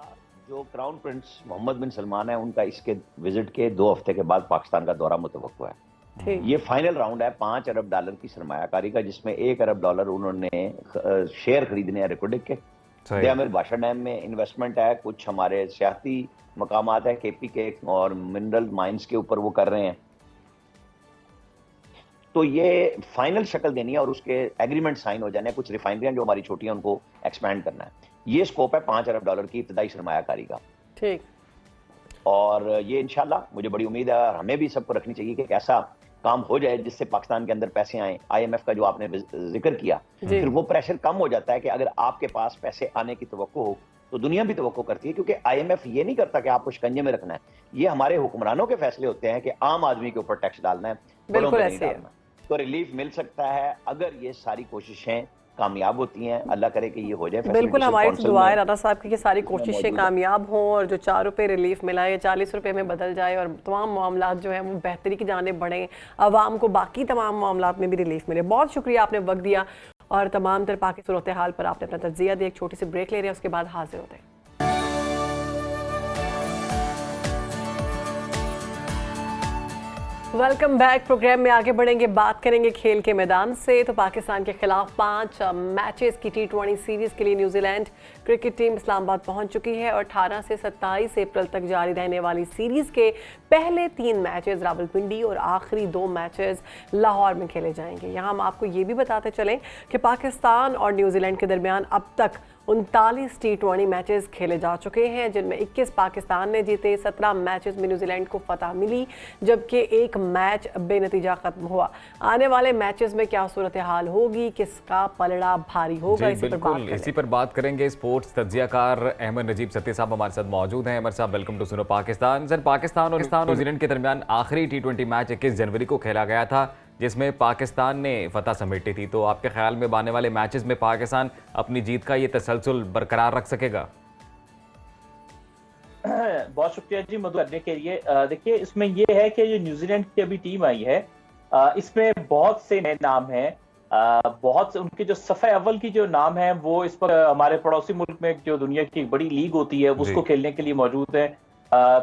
Speaker 5: जो क्राउन प्रिंस मोहम्मद बिन सलमान है उनका इसके विजिट के 2 हफ्ते के बाद पाकिस्तान का दौरा मुतवक्को है। ये फाइनल राउंड है $5 अरब की सरमायाकारी का, जिसमें $1 अरब उन्होंने शेयर खरीदने हैं रिकोडिक के। अमीर बादशाह डैम में इन्वेस्टमेंट है, कुछ हमारे सियाती मकामात है KP के और मिनरल माइंस के ऊपर वो कर रहे हैं। तो ये फाइनल शक्ल देनी है और उसके एग्रीमेंट साइन हो जाने, कुछ रिफाइनरियां जो हमारी छोटी हैं उनको एक्सपैंड करना है। ये स्कोप है $5 अरब की इब्तदाई सरमायाकारी का।
Speaker 1: ठीक।
Speaker 5: और ये इंशाल्लाह मुझे बड़ी उम्मीद है, हमें भी सबको रखनी चाहिए कि ऐसा काम हो जाए जिससे पाकिस्तान के अंदर पैसे आए। IMF का जो आपने जिक्र किया, फिर वो प्रेशर कम हो जाता है कि अगर आपके पास पैसे आने की तवक्को हो तो दुनिया भी तवक्को करती है, क्योंकि IMF ये नहीं करता कि आपको शिकंजे में रखना है। ये हमारे हुक्मरानों के फैसले होते हैं कि आम आदमी के ऊपर टैक्स डालना है, बड़ों पे नहीं डालना। तो रिलीफ मिल सकता है अगर ये सारी कोशिशें कामयाब होती हैं। अल्लाह करे कि ये हो जाए।
Speaker 1: बिल्कुल, हमारी दुआ है राना साहब की कि सारी कोशिशें कामयाब हों और जो ₹4 रिलीफ मिला है ₹40 में बदल जाए और तमाम मामलात जो है वो बेहतरी की जानिब बढ़ें, आवाम को बाकी तमाम मामलात में भी रिलीफ मिले। बहुत शुक्रिया, आपने वक्त दिया और तमाम तरह पाकि सूरत हाल पर आपने अपना तज्जिया दिया। एक छोटी सी ब्रेक ले रहे हैं, उसके बाद हाजिर होते हैं। Welcome back. प्रोग्राम में आगे बढ़ेंगे, बात करेंगे खेल के मैदान से। तो पाकिस्तान के खिलाफ 5 मैचेस की T20 सीरीज के लिए न्यूजीलैंड क्रिकेट टीम इस्लामाबाद पहुंच चुकी है और 18 से 27 अप्रैल तक जारी रहने वाली सीरीज के पहले 3 मैचेस रावलपिंडी और आखिरी 2 मैचेस लाहौर में खेले जाएंगे। यहाँ हम आपको ये भी बताते चलें कि पाकिस्तान और न्यूजीलैंड के दरमियान अब तक 39 T20 मैचेस खेले जा चुके हैं, जिनमें 21 पाकिस्तान ने जीते, 17 मैचेस में न्यूजीलैंड को फतह मिली, जबकि 1 मैच बेनतीजा खत्म हुआ। आने वाले मैचेस में क्या सूरत हाल होगी, किसका पलड़ा भारी होगा, इसी पर बात करेंगे। स्पोर्ट्स तज्जियाकार अहमद नजीब सत्ती साहब हमारे साथ मौजूद हैं। अहमद साहब, वेलकम टू सुनो पाकिस्तान। सर, पाकिस्तान और न्यूजीलैंड के दरमियान आखिरी T20 मैच 21 जनवरी को खेला गया था, जिसमें पाकिस्तान ने फतह समेटी थी। तो आपके ख्याल में आने वाले मैचेस में पाकिस्तान अपनी जीत का ये तसलसल बरकरार रख सकेगा?
Speaker 6: बहुत शुक्रिया जी मदद करने के लिए। देखिए, इसमें ये है कि जो न्यूजीलैंड की अभी टीम आई है, इसमें बहुत से नए नाम हैं, बहुत से उनके जो सफ़े अव्वल की जो नाम है वो इस पर हमारे पड़ोसी मुल्क में जो दुनिया की बड़ी लीग होती है उसको खेलने के लिए मौजूद है।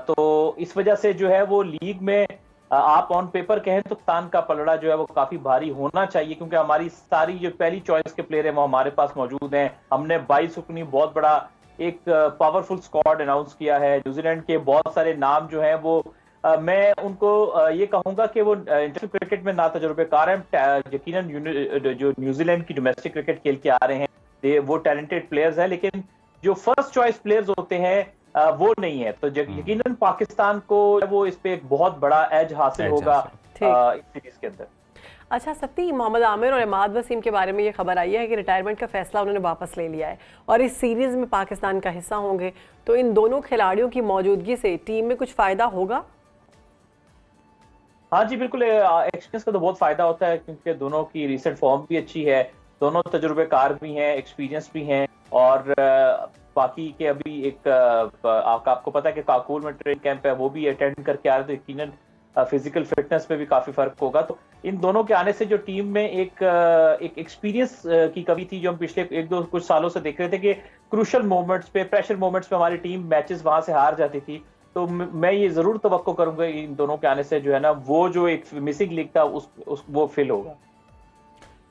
Speaker 6: तो इस वजह से जो है वो लीग में आप ऑन पेपर कहें तो पाकिस्तान का पलड़ा जो है वो काफी भारी होना चाहिए, क्योंकि हमारी सारी जो पहली चॉइस के प्लेयर हैं वो हमारे पास मौजूद हैं। हमने 22 रुकनी बहुत बड़ा एक पावरफुल स्क्वाड अनाउंस किया है। न्यूजीलैंड के बहुत सारे नाम जो हैं वो मैं उनको ये कहूंगा कि वो इंटरनेशनल क्रिकेट में ना तजुर्बेकार हैं। यकीनन जो न्यूजीलैंड की डोमेस्टिक क्रिकेट खेल के आ रहे हैं वो टैलेंटेड प्लेयर्स हैं, लेकिन जो फर्स्ट चॉइस प्लेयर्स होते हैं वो नहीं है। तो यकीनन पाकिस्तान को वो इस पे एक बहुत बड़ा एज हासिल होगा इस सीरीज के अंदर।
Speaker 1: अच्छा सत्ती, मोहम्मद आमिर और इमाद वसीम के बारे में ये खबर आई है कि रिटायरमेंट का फैसला उन्होंने वापस ले लिया है और इस सीरीज में पाकिस्तान का हिस्सा होंगे। तो इन दोनों खिलाड़ियों की मौजूदगी से टीम में कुछ फायदा होगा?
Speaker 6: हाँ जी बिल्कुल, एक्सपीरियंस का तो बहुत फायदा होता है, क्योंकि दोनों की रिसेंट फॉर्म भी अच्छी है, दोनों तजुर्बेकार भी हैं, एक्सपीरियंस भी हैं। और बाकी के अभी एक आपको पता है कि काकुल में ट्रेनिंग कैंप है, वो भी अटेंड करके आ रहे, तो यकीनन फिजिकल फिटनेस पे भी काफी फर्क होगा। तो इन दोनों के आने से जो टीम में एक एक्सपीरियंस की कमी थी, जो हम पिछले कुछ सालों से देख रहे थे कि क्रूशल मोमेंट्स पे, प्रेशर मोमेंट्स पे हमारी टीम मैचेस वहां से हार जाती थी। तो मैं ये जरूर तवक्को करूंगा इन दोनों के आने से जो है ना, वो जो एक मिसिंग लिंक था वो फिल होगा।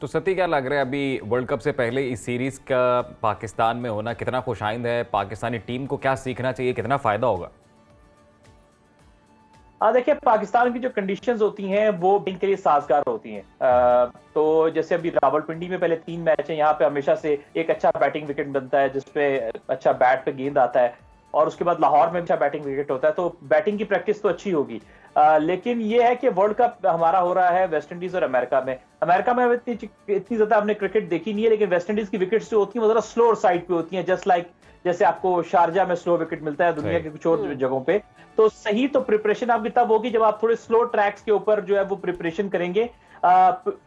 Speaker 2: तो सती, क्या लग रहा है अभी वर्ल्ड कप से पहले इस सीरीज का पाकिस्तान में होना कितना खुशाइंद है? पाकिस्तानी टीम को क्या सीखना चाहिए, कितना फायदा होगा?
Speaker 6: देखिए, पाकिस्तान की जो कंडीशंस होती हैं वो बैटिंग के लिए साजगार होती हैं। तो जैसे अभी रावलपिंडी में पहले 3 मैच हैं, यहाँ पे हमेशा से एक अच्छा बैटिंग विकेट बनता है जिसपे अच्छा बैट पे गेंद आता है, और उसके बाद लाहौर में अच्छा बैटिंग विकेट होता है। तो बैटिंग की प्रैक्टिस तो अच्छी होगी, लेकिन ये है कि वर्ल्ड कप हमारा हो रहा है वेस्ट इंडीज और अमेरिका में। अमेरिका में इतनी ज्यादा हमने क्रिकेट देखी नहीं है, लेकिन वेस्ट इंडीज की विकेट्स जो होती है वो जरा स्लोअर साइड पे होती हैं, जैसे आपको शारजा में स्लो विकेट मिलता है दुनिया के कुछ और जगहों पे। तो सही तो प्रिपरेशन आपकी तब होगी जब आप थोड़े स्लो ट्रैक्स के ऊपर जो है वो प्रिपरेशन करेंगे।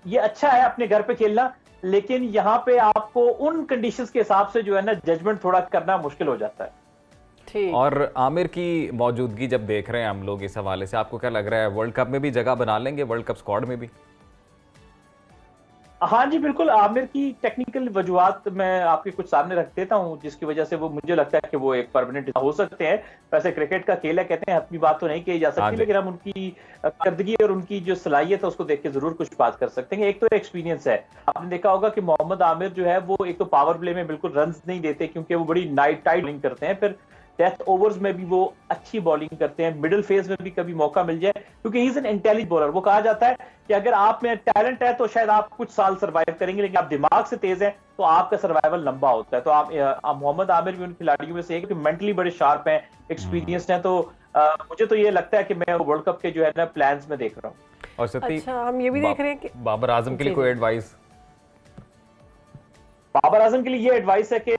Speaker 6: ये अच्छा है अपने घर पे खेलना, लेकिन यहाँ पे आपको उन कंडीशंस के हिसाब से जो है ना जजमेंट थोड़ा करना मुश्किल हो जाता है।
Speaker 2: और आमिर की मौजूदगी जब देख रहे हैं हम लोग, इस हवाले से आपको क्या लग रहा है, वर्ल्ड कप में भी जगह बना लेंगे, वर्ल्ड कप स्क्वाड में भी?
Speaker 6: हाँ जी बिल्कुल, आमिर की टेक्निकल वजूहात मैं आपके कुछ सामने रख देता हूँ, जिसकी वजह से वो मुझे लगता है कि वो एक परमानेंट हो सकते हैं। वैसे क्रिकेट का खेल है, कहते हैं अपनी बात तो नहीं कही जा सकती, लेकिन हम उनकी करदगी और उनकी जो सलाहियत है उसको देख के जरूर कुछ बात कर सकते हैं। एक तो एक्सपीरियंस है, आपने देखा होगा कि मोहम्मद आमिर जो है वो एक तो पावर प्ले में बिल्कुल रन नहीं देते क्योंकि वो बड़ी टाइट बॉलिंग करते हैं, फिर डेथ ओवर्स में भी वो अच्छी बॉलिंग करते हैं, मिडिल फेज में भी कभी मौका मिल जाए, क्योंकि he is an intelligent bowler. वो कहा जाता है कि अगर आप में टैलेंट है तो शायद आप कुछ साल सर्वाइव करेंगे, लेकिन आप दिमाग से तेज हैं तो आपका सर्वाइवल लंबा होता है। तो आप मोहम्मद आमिर भी उन खिलाड़ियों में से एक, मेंटली बड़े शार्प हैं, एक्सपीरियंस्ड हैं। तो मुझे तो ये लगता है कि मैं वर्ल्ड कप के जो है ना प्लान्स में देख रहा हूँ।
Speaker 2: और सती,
Speaker 1: अच्छा, हम ये भी देख रहे हैं कि
Speaker 2: बाबर आजम के लिए कोई एडवाइस?
Speaker 6: बाबर आजम के लिए ये एडवाइस है कि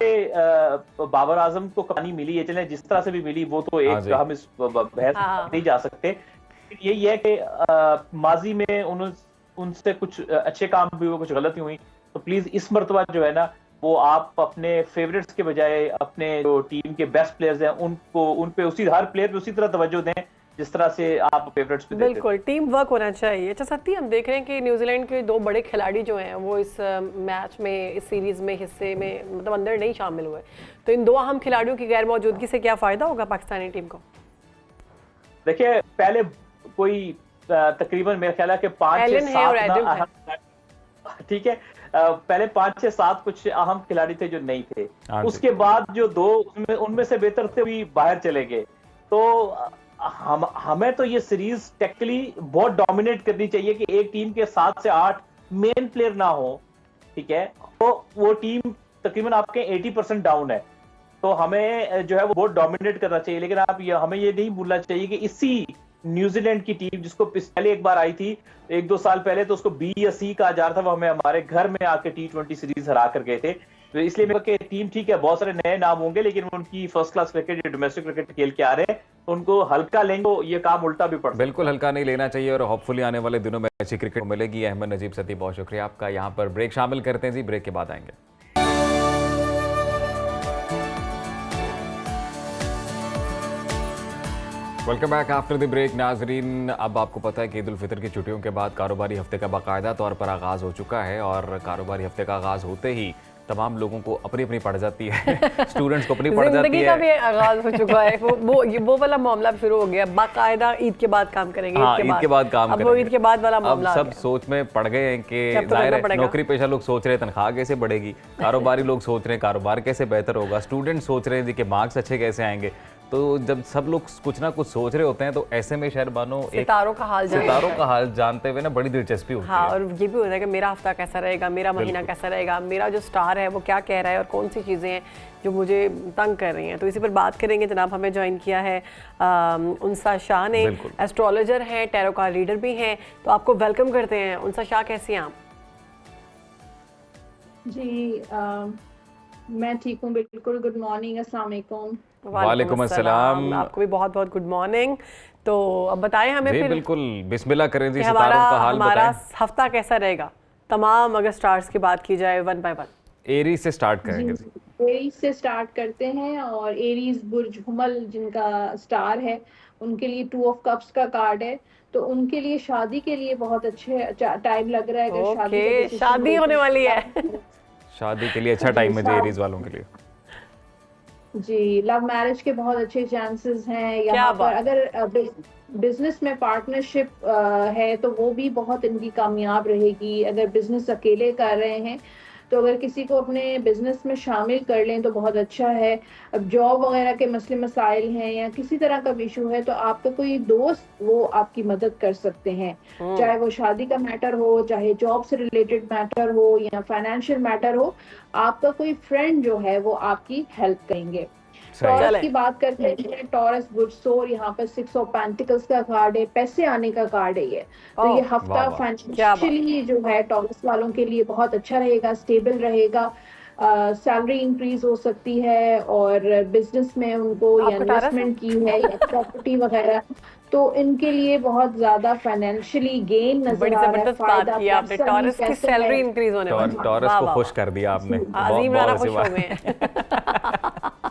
Speaker 6: बाबर आजम को कहानी मिली है, चले जिस तरह से भी मिली, वो तो एक हम इस बहस नहीं जा सकते। यही है कि माजी में उनसे कुछ अच्छे काम भी हुए, कुछ गलती हुई, तो प्लीज इस मर्तबा जो है ना वो आप अपने फेवरेट्स के बजाय अपने जो टीम के बेस्ट प्लेयर्स हैं उन पे हर प्लेयर पे उसी तरह तवज्जो दें जिस तरह से आप फेवरेट्स पे देते हैं।
Speaker 1: बिल्कुल, टीम वर्क होना चाहिए। अच्छा सत्ती, हम देख रहे हैं कि न्यूजीलैंड के 2 बड़े खिलाड़ी जो हैं वो इस मैच में, इस सीरीज में हिस्से में मतलब अंदर नहीं शामिल हुए, तो इन 2 अहम खिलाड़ियों की गैर मौजूदगी से क्या फायदा होगा पाकिस्तानी टीम को?
Speaker 6: देखिए, पहले कोई तकरीबन मेरा ख्याल है कि 5-6-7 ठीक है, पहले 5-6-7 कुछ अहम खिलाड़ी थे जो नहीं थे, उसके बाद जो 2 उनमें से बेहतर थे भी बाहर चले गए। तो हमें तो ये सीरीज टेक्निकली बहुत डोमिनेट करनी चाहिए कि एक टीम के 7 से 8 मेन प्लेयर ना हो, ठीक है, तो वो टीम तकरीबन आपके 80% डाउन है, तो हमें जो है वो बहुत डोमिनेट करना चाहिए। लेकिन हमें ये नहीं भूलना चाहिए कि इसी न्यूजीलैंड की टीम जिसको पहले एक बार आई थी 1-2 साल पहले, तो उसको B या C कहा जा रहा था, वो हमें हमारे घर में आके T20 सीरीज हरा कर गए थे। तो इसलिए मेरे को टीम ठीक है, बहुत सारे नए नाम होंगे, लेकिन उनकी first class cricket, domestic cricket खेल के आ रहे हैं, उनको हल्का लेंगे, ये काम उल्टा भी पड़ सकता है।
Speaker 2: बिल्कुल हल्का नहीं लेना चाहिए, और होपफुली आने वाले दिनों में अच्छी क्रिकेट मिलेगी। अहमद नजीब सती, बहुत शुक्रिया आपका। यहाँ पर ब्रेक शामिल करते हैं जी, ब्रेक के बाद आएंगे। Welcome back after the break. नाजरीन, अब आपको पता है कि ईद उल फितर की छुट्टियों के बाद कारोबारी हफ्ते का बाकायदा तौर पर आगाज़ हो चुका है, और कारोबारी हफ्ते का आगाज़ होते ही तमाम लोगों को अपनी अपनी पड़ जाती है स्टूडेंट्स को अपनी पड़ जाती है,
Speaker 1: जिंदगी का भी आगाज हो चुका है, वो वाला मामला शुरू हो गया। बाकायदा ईद के बाद काम करेंगे,
Speaker 2: हाँ, ईद के बाद काम करेंगे।
Speaker 1: अब वो ईद के बाद वाला मामला
Speaker 2: अब सब सोच में पड़ गए हैं कि जाहिर है नौकरी पेशा लोग सोच रहे हैं तनख्वाह कैसे बढ़ेगी, कारोबारी लोग सोच रहे हैं कारोबार कैसे बेहतर होगा, स्टूडेंट सोच रहे हैं जी कि मार्क्स अच्छे कैसे आएंगे। तो जब सब लोग कुछ ना कुछ सोच रहे होते हैं, तो ऐसे में शायद मानो
Speaker 1: सितारों का हाल
Speaker 2: जानते हुए ना बड़ी दिलचस्पी होती है।
Speaker 1: और ये भी होता है कि मेरा हफ्ता कैसा रहेगा, मेरा महीना कैसा रहेगा, मेरा जो स्टार है वो क्या कह रहा है, और कौन सी चीज़ें हैं जो मुझे तंग कर रही हैं। तो इसी पर बात करेंगे। जनाब हमें ज्वाइन किया है उनसा शाह ने, एस्ट्रोलॉजर हैं, टैरो कार्ड रीडर भी हैं, तो आपको वेलकम करते हैं। उनसा शाह, कैसी हैं आप?
Speaker 7: जी मैं ठीक हूँ, बिल्कुल। गुड मॉर्निंग, अस्सलाम वालेकुम।
Speaker 2: वालेकुम अस्सलाम।
Speaker 1: आपको भी बहुत बहुत गुड मॉर्निंग। तो अब बताएं हमें फिर,
Speaker 2: बिल्कुल बिस्मिल्लाह करें जी, सितारों का हाल
Speaker 1: हमारा हफ्ता कैसा रहेगा तमाम, अगर स्टार्स की बात की जाए 1 बाय 1।
Speaker 2: एरीज से स्टार्ट करेंगे जी।
Speaker 7: एरीज से स्टार्ट करते हैं, और एरीज बुर्ज हुमल जिनका स्टार है, उनके लिए 2 ऑफ कप्स का कार्ड है। तो उनके लिए शादी के लिए बहुत अच्छे टाइम लग रहा है। अगर शादी का decision
Speaker 1: शादी होने वाली है।
Speaker 2: शादी के लिए अच्छा टाइम है जी एरीज वालों के लिए।
Speaker 7: जी, लव मैरिज के बहुत अच्छे चांसेस हैं यहाँ पर। अगर बिजनेस में पार्टनरशिप है तो वो भी बहुत इनकी कामयाब रहेगी। अगर बिजनेस अकेले कर रहे हैं तो अगर किसी को अपने बिजनेस में शामिल कर लें तो बहुत अच्छा है। अब जॉब वगैरह के मसले मसाइल हैं या किसी तरह का इशू है तो आपका कोई दोस्त वो आपकी मदद कर सकते हैं, चाहे वो शादी का मैटर हो, चाहे जॉब से रिलेटेड मैटर हो या फाइनेंशियल मैटर हो, आपका कोई फ्रेंड जो है वो आपकी हेल्प करेंगे। टॉरस की बात करते हैं, टॉरस बुर्सोर यहाँ पर 6 ऑफ पेंटिकल्स का कार्ड है, पैसे आने का कार्ड है ये। तो ये हफ्ता फाइनेंशियली जो है टॉरस वालों के लिए बहुत अच्छा रहेगा, स्टेबल रहेगा। सैलरी इंक्रीज हो सकती है और बिजनेस में उनको या इन्वेस्टमेंट की है या प्रॉपर्टी वगैरह, तो इनके लिए बहुत ज्यादा फाइनेंशियली गेन नजर आ रहा है। फायदा
Speaker 1: आपने टॉरस की सैलरी इंक्रीज होने वाली है।
Speaker 2: टॉरस को खुश कर दिया आपने,
Speaker 1: अजीम राना खुश हो गए।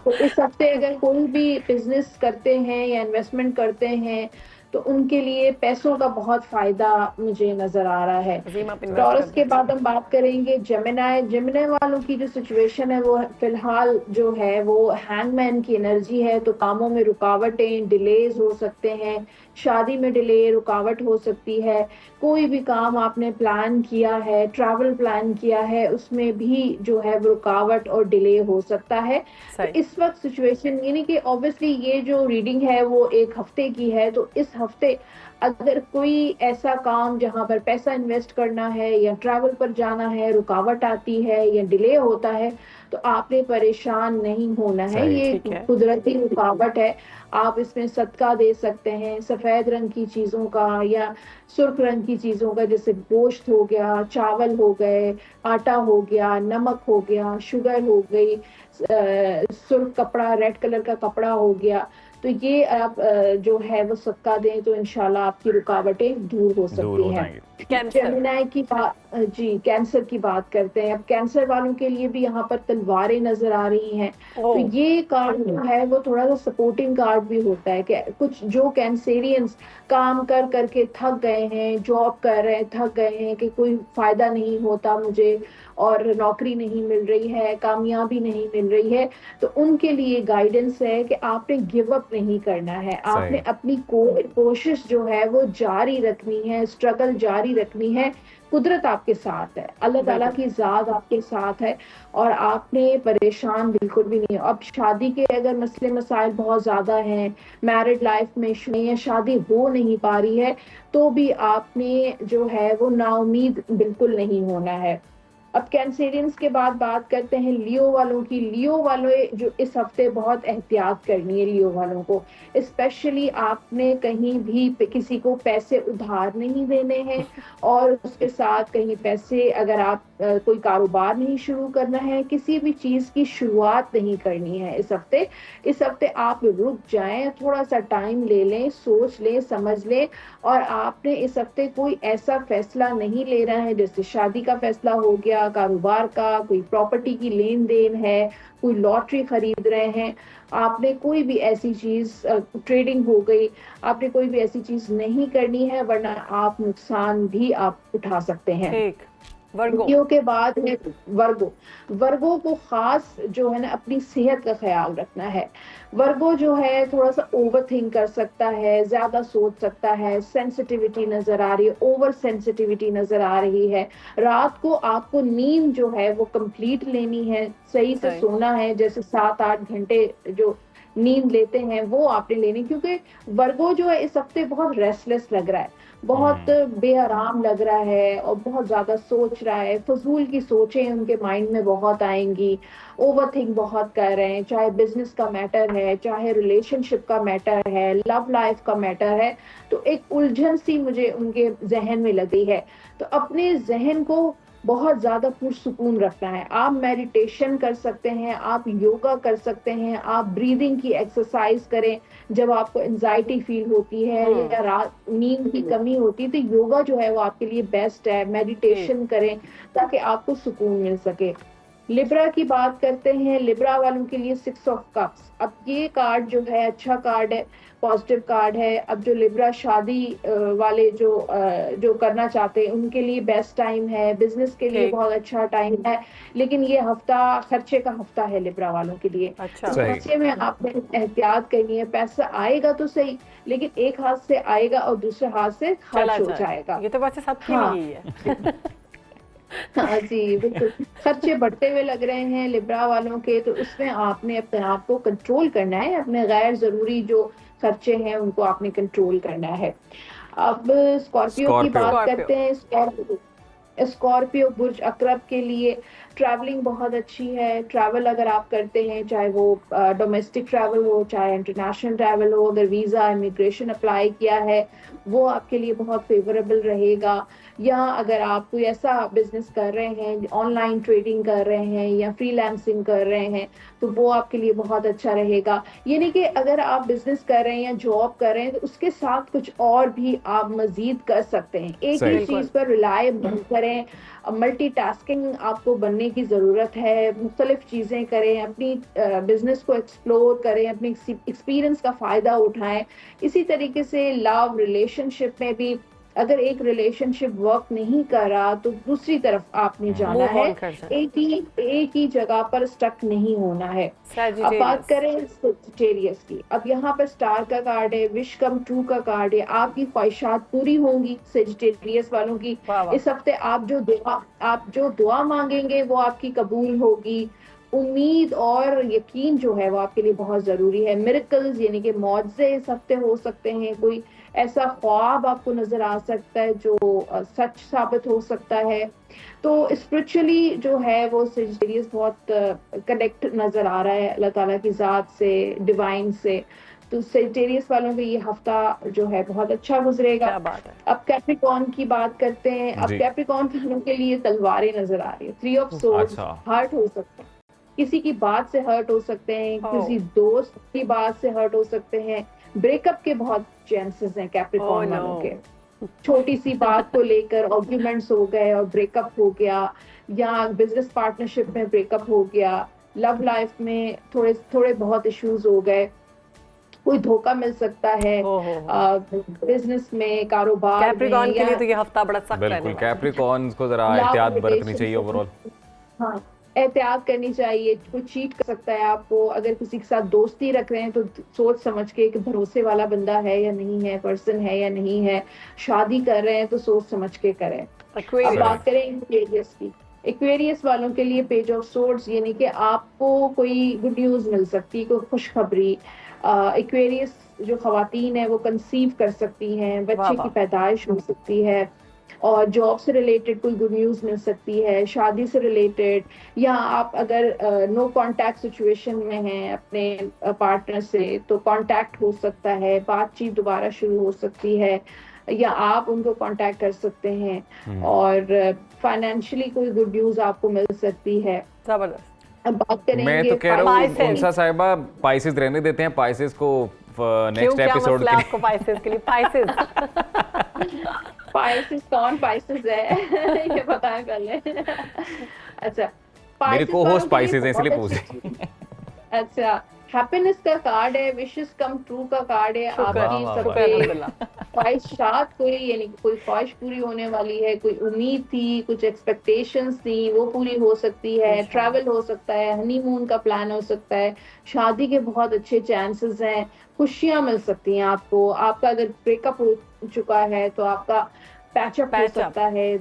Speaker 7: तो इस हफ्ते अगर कोई भी बिजनेस करते हैं या इन्वेस्टमेंट करते हैं तो उनके लिए पैसों का बहुत फायदा मुझे नजर आ रहा है। टॉरस के बाद हम बात करेंगे जेमिनी वालों की जो सिचुएशन है वो फिलहाल जो है वो हैंगमैन की एनर्जी है। तो कामों में रुकावटें, डिलेज हो सकते हैं, शादी में डिले, रुकावट हो सकती है। कोई भी काम आपने प्लान किया है, ट्रैवल प्लान किया है, उसमें भी जो है वो रुकावट और डिले हो सकता है। तो इस वक्त सिचुएशन यानी कि ऑब्वियसली ये जो रीडिंग है वो 1 हफ्ते की है, तो इस हफ्ते अगर कोई ऐसा काम जहां पर पैसा इन्वेस्ट करना है या ट्रैवल पर जाना है, रुकावट आती है या डिले होता है, तो आपने परेशान नहीं होना है। ये कुदरती रुकावट है। आप इसमें सदका दे सकते हैं सफेद रंग की चीजों का या सुर्ख रंग की चीजों का, जैसे गोश्त हो गया, चावल हो गए, आटा हो गया, नमक हो गया, शुगर हो गई, सुर्ख कपड़ा, रेड कलर का कपड़ा हो गया। तो ये आप जो है वो सदका दें तो इंशाल्लाह आपकी रुकावटें दूर हो सकती हैं। जेमिनी की बात, जी कैंसर की बात करते हैं। अब कैंसर वालों के लिए भी यहाँ पर तलवारें नजर आ रही हैं। तो ये कार्ड जो है वो थोड़ा सा सपोर्टिंग कार्ड भी होता है कि कुछ जो कैंसेरियंस काम कर करके थक गए हैं, जॉब कर रहे हैं, थक गए हैं कि कोई फायदा नहीं होता मुझे और नौकरी नहीं मिल रही है, कामयाबी नहीं मिल रही है, तो उनके लिए गाइडेंस है कि आपने गिव अप नहीं करना है। आपने अपनी कोशिश जो है वो जारी रखनी है, स्ट्रगल जारी रखनी है। कुदरत आपके साथ है, अल्लाह ताला की ज़ात आपके साथ है और आपने परेशान बिल्कुल भी नहीं। अब शादी के अगर मसले मसाइल बहुत ज़्यादा हैं, मैरिड लाइफ में या शादी हो नहीं पा रही है, तो भी आपने जो है वो नाउमीद बिल्कुल नहीं होना है। अब कैंसेरियंस के बाद बात करते हैं लियो वालों की। लियो वालों जो इस हफ्ते बहुत एहतियात करनी है लियो वालों को। स्पेशली आपने कहीं भी किसी को पैसे उधार नहीं देने हैं और उसके साथ कहीं पैसे, अगर आप कोई कारोबार नहीं शुरू करना है, किसी भी चीज की शुरुआत नहीं करनी है इस हफ्ते। इस हफ्ते आप रुक जाएं, थोड़ा सा टाइम ले लें, सोच लें, समझ लें और आपने इस हफ्ते कोई ऐसा फैसला नहीं लेना है, जैसे शादी का फैसला हो गया, कारोबार का, कोई प्रॉपर्टी की लेन देन है, कोई लॉटरी खरीद रहे हैं, आपने कोई भी ऐसी चीज, ट्रेडिंग हो गई, आपने कोई भी ऐसी चीज नहीं करनी है, वरना आप नुकसान भी आप उठा सकते हैं। वर्गो के बाद है वर्गो को खास जो है ना अपनी सेहत का ख्याल रखना है। वर्गो जो है थोड़ा सा ओवर थिंक कर सकता है, ज्यादा सोच सकता है, सेंसिटिविटी नजर आ रही है, ओवर सेंसिटिविटी नजर आ रही है। रात को आपको नींद जो है वो कंप्लीट लेनी है, सही से सोना है, जैसे 7-8 घंटे जो नींद लेते हैं वो आपने लेनी, क्योंकि वर्गो जो है इस हफ्ते बहुत रेस्टलेस लग रहा है, बहुत बेआराम लग रहा है और बहुत ज्यादा सोच रहा है। फजूल की सोचें उनके माइंड में बहुत आएंगी, ओवरथिंक बहुत कर रहे हैं, चाहे बिजनेस का मैटर है, चाहे रिलेशनशिप का मैटर है, लव लाइफ का मैटर है, तो एक उलझन सी मुझे उनके जहन में लगी है। तो अपने जहन को बहुत ज्यादा पुरसुकून रखना है। आप मेडिटेशन कर सकते हैं, आप योगा कर सकते हैं, आप ब्रीदिंग की एक्सरसाइज करें जब आपको एंजाइटी फील होती है या रात नींद की कमी होती है, तो योगा जो है वो आपके लिए बेस्ट है। मेडिटेशन करें ताकि आपको सुकून मिल सके। लिब्रा की बात करते हैं, लिब्रा वालों के लिए 6 ऑफ कप्स। अब ये कार्ड जो है अच्छा कार्ड है, पॉजिटिव कार्ड है। अब जो लिब्रा शादी वाले जो करना चाहते हैं उनके लिए बेस्ट टाइम है, बिजनेस के लिए बहुत अच्छा टाइम है, लेकिन ये हफ्ता खर्चे का हफ्ता है लिब्रा वालों के लिए।
Speaker 1: अच्छा,
Speaker 7: तो खर्चे में आपने एहतियात करनी है। पैसा आएगा तो सही, लेकिन एक हाथ से आएगा और दूसरे हाथ से खर्च हो जाएगा।
Speaker 1: ये तो वैसे सबके लिए है।
Speaker 7: हाँ जी बिल्कुल, खर्चे बढ़ते हुए लग रहे हैं लिब्रा वालों के, तो उसमें आपने अपने आप को कंट्रोल करना है। अपने गैर जरूरी जो खर्चे हैं उनको आपने कंट्रोल करना है। अब स्कॉर्पियो की बात करते हैं। स्कॉर्पियो बुर्ज अकरब के लिए ट्रैवलिंग बहुत अच्छी है। ट्रैवल अगर आप करते हैं, चाहे वो डोमेस्टिक ट्रैवल हो चाहे इंटरनेशनल ट्रैवल हो, अगर वीज़ा इमिग्रेशन अप्लाई किया है वो आपके लिए बहुत फेवरेबल रहेगा। या अगर आप कोई ऐसा बिजनेस कर रहे हैं, ऑनलाइन ट्रेडिंग कर रहे हैं या फ्रीलांसिंग कर रहे हैं, तो वो आपके लिए बहुत अच्छा रहेगा। यानी कि अगर आप बिजनेस कर रहे हैं या जॉब कर रहे हैं तो उसके साथ कुछ और भी आप मजीद कर सकते हैं। एक ही चीज पर रिलाय मत करें, मल्टीटास्किंग आपको बनने की जरूरत है। मुख्तलिफ चीजें करें, अपनी बिजनेस को एक्सप्लोर करें, अपने एक्सपीरियंस का फायदा उठाएं। इसी तरीके से लव रिलेशनशिप में भी अगर एक रिलेशनशिप वर्क नहीं कर रहा तो दूसरी तरफ आपने जाना है, एक ही जगह पर स्टक नहीं होना है। अब बात करें सेजिटेरियस की। अब यहाँ पर स्टार का कार्ड है, विश कम ट्रू का कार्ड है। आपकी ख्वाहिशात पूरी होंगी सेजिटेरियस वालों की। इस हफ्ते आप जो दुआ मांगेंगे वो आपकी कबूल होगी। उम्मीद और यकीन जो है वो आपके लिए बहुत जरूरी है। मिरेकल्स यानी कि मौजज़े इस हफ्ते हो सकते हैं। कोई ऐसा ख्वाब आपको नजर आ सकता है जो सच साबित हो सकता है। तो स्पिरिचुअली जो है वो सेजिटेरियस बहुत कनेक्ट नजर आ रहा है अल्लाह ताला की जात से, डिवाइन से। तो सेजिटेरियस वालों के ये हफ्ता जो है बहुत अच्छा गुजरेगा। अब कैप्रिकॉर्न की बात करते हैं। अब कैप्रिकॉर्न वालों के लिए तलवारें नजर आ रही है, 3 ऑफ सोर्ड्स। हर्ट हो सकता है, किसी की बात से हर्ट हो सकते हैं, किसी दोस्त की बात से हर्ट हो सकते हैं। ब्रेकअप के बहुत चांसेस हैं कैप्रिकॉर्न वालों के। छोटी सी बात को लेकर आर्ग्यूमेंट्स हो गए और ब्रेकअप हो गया, या बिजनेस पार्टनरशिप में ब्रेकअप हो गया, लव लाइफ में थोड़े बहुत इश्यूज हो गए, कोई धोखा मिल सकता है बिजनेस में, कारोबार में।
Speaker 1: कैप्रिकॉर्न के लिए तो ये हफ्ता बड़ा सख्त है।
Speaker 2: बिल्कुल, कैप्रिकॉर्न को जरा एहतियात बरतनी चाहिए ओवरऑल।
Speaker 7: हाँ, एहतियात करनी चाहिए। कोई चीट कर सकता है आपको। अगर किसी के साथ दोस्ती रख रहे हैं तो सोच समझ के कि भरोसे वाला बंदा है या नहीं है, पर्सन है या नहीं है। शादी कर रहे हैं तो सोच समझ के करें। अब बात करें एक्वेरियस की। एक्वेरियस वालों के लिए पेज ऑफ सोर्ड्स, यानी कि आपको कोई गुड न्यूज मिल सकती है, कोई खुशखबरी। एक्वेरियस जो खवातीन है वो कंसीव कर सकती हैं, बच्चे की पैदाइश हो सकती है, और जॉब से रिलेटेड कोई गुड न्यूज़ मिल सकती है, शादी से रिलेटेड, या आप अगर नो कांटेक्ट सिचुएशन में हैं अपने पार्टनर से तो कांटेक्ट हो सकता है, बातचीत दोबारा शुरू हो सकती है, या आप उनको कांटेक्ट कर सकते हैं। और फाइनेंशियली कोई गुड न्यूज़ आपको मिल सकती है।
Speaker 1: जबरदस्त।
Speaker 7: अब बात करेंगे,
Speaker 2: मैं तो कह रहा हूँ उनसा साहिबा पाइसेस रहने देते हैं, पाइसेस को नेक्स्ट एपिसोड के लिए।
Speaker 1: आपको पाइसेस के लिए
Speaker 7: पाइसेस कौन पाइसेस है ये पता है पहले। अच्छा,
Speaker 2: मेरे को होस्ट पाइसेस है इसलिए पूछ।
Speaker 7: अच्छा, हैप्पीनेस का कार्ड है, विशेस कम ट्रू का कार्ड है। आपकी सबके ख्वाहिशात कोई, यानी कोई ख्वाहिश पूरी होने वाली है, कोई उम्मीद थी, कुछ एक्सपेक्टेशंस थी, वो पूरी हो सकती है। ट्रैवल हो सकता है, हनीमून का प्लान हो सकता है, शादी के बहुत अच्छे चांसेस हैं, खुशियां मिल सकती हैं आपको। आपका अगर ब्रेकअप हो चुका है तो आपका पैचअप हो सकता है।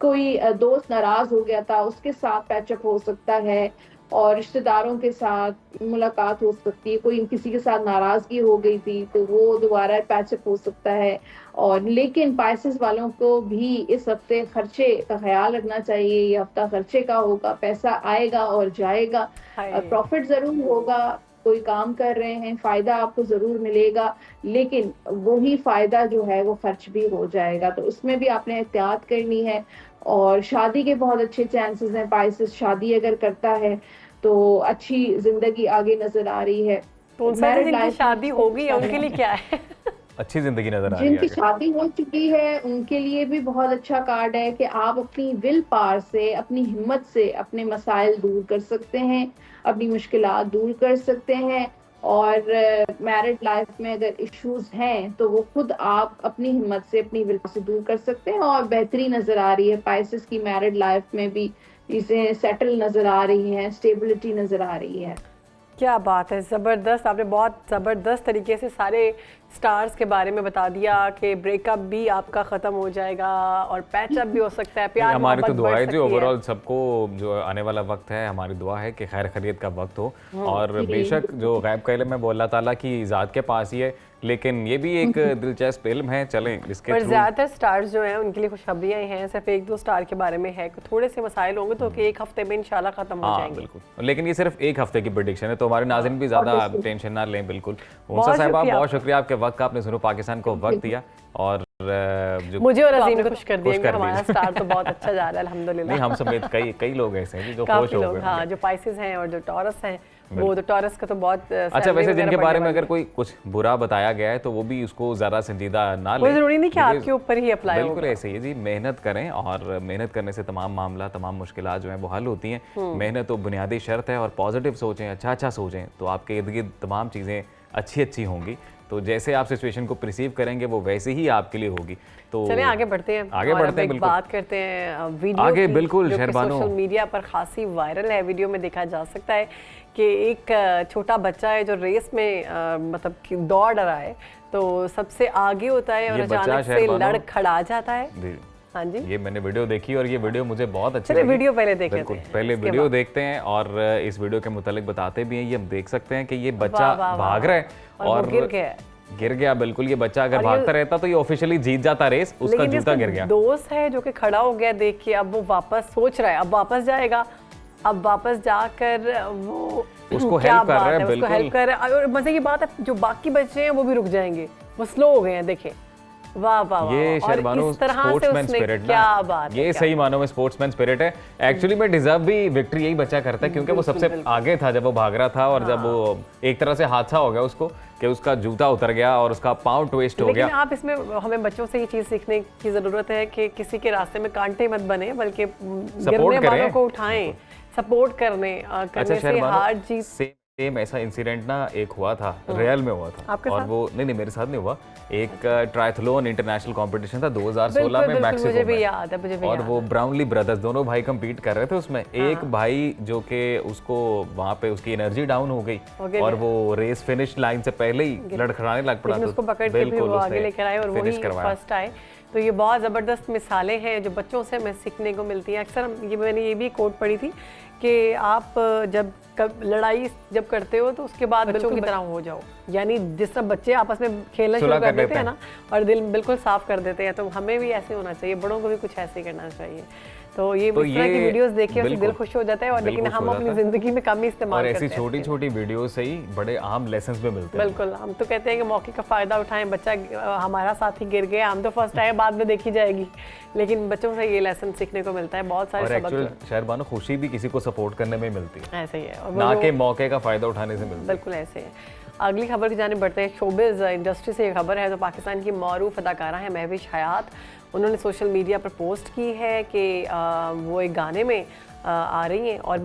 Speaker 7: कोई दोस्त नाराज हो गया था, उसके साथ पैचअप हो सकता है, और रिश्तेदारों के साथ मुलाकात हो सकती है। कोई किसी के साथ नाराजगी हो गई थी तो वो दोबारा पैचअप हो सकता है। और लेकिन पाइसेस वालों को भी इस हफ्ते खर्चे का ख्याल रखना चाहिए। ये हफ्ता खर्चे का होगा, पैसा आएगा और जाएगा, प्रॉफिट जरूर होगा। कोई काम कर रहे हैं, फायदा आपको जरूर मिलेगा, लेकिन वही फायदा जो है वो खर्च भी हो जाएगा, तो उसमें भी आपने एहतियात करनी है। और शादी के बहुत अच्छे चांसेस हैं। पाइसेस शादी अगर करता है तो अच्छी जिंदगी आगे नजर आ रही है।
Speaker 1: तो जिनकी शादी होगी उनके लिए क्या है?
Speaker 2: अच्छी जिंदगी नजर आ रही
Speaker 7: जिनकी
Speaker 2: है।
Speaker 7: शादी हो चुकी है उनके लिए भी बहुत अच्छा कार्ड है कि आप अपनी विल पावर से, अपनी हिम्मत से अपने मसाइल दूर कर सकते हैं, अपनी मुश्किलात दूर कर सकते हैं। और मैरिड लाइफ में अगर इश्यूज हैं तो वो खुद आप अपनी हिम्मत से, अपनी विल से दूर कर सकते हैं और बेहतरी नजर आ रही है। पाइसेस की मैरिड लाइफ में भी चीजें सेटल नजर आ रही हैं, स्टेबिलिटी नजर आ रही है।
Speaker 1: क्या बात है, ज़बरदस्त। आपने बहुत ज़बरदस्त तरीके से सारे स्टार्स के बारे में बता दिया कि ब्रेकअप भी आपका ख़त्म हो जाएगा और पैचअप भी हो सकता है, प्यार
Speaker 2: हमारी तो दुआ है जो
Speaker 1: ओवरऑल
Speaker 2: ओवरऑल सबको जो आने वाला वक्त है, हमारी दुआ है कि खैर खैरियत का वक्त हो। और बेशक जो गैब का इल्म है वो अल्लाह ताला की ज़ात के पास ही है, लेकिन ये भी एक दिलचस्प इल्म है। चलें इसके
Speaker 1: पर
Speaker 2: थ्रू
Speaker 1: ज़्यादातर स्टार्स जो हैं उनके लिए खुशखबरियाँ हैं, सिर्फ एक दो स्टार के बारे में है कि थोड़े से मसाइल होंगे तो कि एक हफ्ते में इंशाल्लाह ख़त्म हो
Speaker 2: हाँ
Speaker 1: जाएंगे।
Speaker 2: बिल्कुल, लेकिन ये सिर्फ एक हफ्ते की प्रेडिक्शन है, तो हमारे नाज़रीन भी ज़्यादा टेंशन ना लें। बिल्कुल उनसा साहिबा, बहुत शुक्रिया आपके वक्त का, आपने सुनो पाकिस्तान को वक्त दिया और जो
Speaker 1: मुझे और अजीम को खुश कर दिया। हमारा स्टार तो बहुत अच्छा जा रहा है अल्हम्दुलिल्लाह।
Speaker 2: नहीं, हम समेत कई लोग ऐसे हैं जो खुश
Speaker 1: काफी
Speaker 2: हो
Speaker 1: लोग,
Speaker 2: गए।
Speaker 1: हाँ, जो पाइसेस हैं और जो टॉरस हैं, वो तो टॉरस का तो बहुत
Speaker 2: अच्छा, वैसे जिनके बारे में अगर कोई कुछ बुरा बताया गया है तो वो भी उसको ज़्यादा संजीदा ना लें।
Speaker 1: वो जरूरी नहीं कि आपके ऊपर ही अप्लाई हो।
Speaker 2: बिल्कुल ऐसे ही है जी, मेहनत करें और मेहनत करने से तमाम मामला, तमाम मुश्किलात जो हैं वो हल होती हैं। मेहनत तो बुनियादी शर्त है और पॉजिटिव सोचें, अच्छा सोचें तो आपके इर्द गिर्द तमाम चीज़ें अच्छी होंगी। तो जैसे आप सिचुएशन को परसीव करेंगे वो वैसे ही आपके लिए होगी। तो
Speaker 1: चलें आगे बढ़ते हैं, बिल्कुल
Speaker 2: बात
Speaker 1: करते हैं वीडियो
Speaker 2: आगे
Speaker 1: की,
Speaker 2: बिल्कुल
Speaker 1: जो कि
Speaker 2: शहरबानो
Speaker 1: सोशल मीडिया पर खासी वायरल है। वीडियो में देखा जा सकता है कि एक छोटा बच्चा है जो रेस में मतलब कि दौड़ रहा है, तो सबसे आगे होता है और अचानक से लड़ खड़ा जाता है। हाँ जी,
Speaker 2: ये मैंने वीडियो देखी और ये वीडियो मुझे बहुत अच्छी लगी।
Speaker 1: वीडियो पहले देख
Speaker 2: लेते हैं। पहले वीडियो देखते हैं और इस वीडियो के मुतालिक बताते भी हैं। ये हम देख सकते हैं कि ये बच्चा भाग रहा है और गिर गया। बिल्कुल, ये बच्चा अगर भागता रहता तो ये ऑफिशियली जीत जाता रेस, उसका जूता गिर गया।
Speaker 1: दोस्त है जो कि खड़ा हो गया देख के, अब वो वापस सोच रहा है, अब वापस जाएगा, अब वापस जाकर वो
Speaker 2: उसको हेल्प कर रहा है,
Speaker 1: उसको हेल्प कर रहा है। और मजे की बात है जो बाकी बच्चे हैं वो भी रुक जाएंगे, वो स्लो हो गए हैं। देखें, वाह वाह वाह,
Speaker 2: ये शहरबानो स्पोर्ट्समैन स्पिरिट ना, ये सही मानों में स्पोर्ट्समैन स्पिरिट है। एक्चुअली में डिजर्व भी विक्ट्री यही बच्चा करता है, क्योंकि वो सबसे आगे था जब वो भाग रहा था और जब वो एक तरह से हादसा हो गया उसको कि उसका जूता उतर गया और उसका पाँव ट्विस्ट हो गया।
Speaker 1: लेकिन आप इसमें हमें बच्चों से ये चीज़ सीखने की ज़रूरत है कि किसी के रास्ते में कांटे मत बने, बल्कि गिरने वालों को उठाएं, सपोर्ट करने से हार जीत।
Speaker 2: सेम ऐसा इंसिडेंट ना एक हुआ था, रियल में हुआ था। और वो नहीं मेरे साथ नहीं हुआ, एक ट्रायथलॉन इंटरनेशनल कंपटीशन था 2016 में मैक्सिको में, और वो ब्राउनली ब्रदर्स दोनों भाई compete कर रहे थे उसमें। एक भाई जो कि उसको वहाँ पे उसकी एनर्जी डाउन हो गई और वो रेस फिनिश लाइन से पहले ही लड़खड़ाने लग पड़ा,
Speaker 1: उसको पकड़ के फिर वो आगे लेकर आए और वही फर्स्ट आए। तो ये बहुत ज़बरदस्त मिसालें हैं जो बच्चों से हमें सीखने को मिलती हैं। अक्सर मैंने ये भी कोट पढ़ी थी कि आप जब लड़ाई जब करते हो तो उसके बाद बच्चों की तरह हो जाओ, यानी जिस तरह बच्चे आपस में खेलना शुरू कर देते हैं ना और दिल बिल्कुल साफ कर देते हैं, तो हमें भी ऐसे होना चाहिए, बड़ों को भी कुछ ऐसे करना चाहिए। तो ये इस तरह की वीडियोस देख के दिल खुश हो जाता है, और लेकिन हम अपनी जिंदगी में कम ही इस्तेमाल करते हैं।
Speaker 2: ऐसी छोटी छोटी वीडियोस से ही बड़े आम लेसन्स भी मिलते हैं।
Speaker 1: बिल्कुल, हम तो कहते हैं कि मौके का फायदा उठाएं। बच्चा हमारा साथी गिर गया, हम तो फर्स्ट आए, बाद में देखी जाएगी, लेकिन बच्चों से ये लेसन सीखने को मिलता है। बहुत सारे सबक।
Speaker 2: एक्चुअल शहरबानो खुशी भी किसी को सपोर्ट करने में मिलती है,
Speaker 1: ऐसे ही है,
Speaker 2: ना के मौके का फायदा उठाने से मिलता है।
Speaker 1: बिल्कुल ऐसे है। अगली खबर की जानिब बढ़ते हैं। शोबिज़ इंडस्ट्री से ये खबर है, तो पाकिस्तान की मारूफ अदाकारा है महविश हयात, उन्होंने सोशल मीडिया पर पोस्ट की है कि वो एक गाने में आ रही हैं और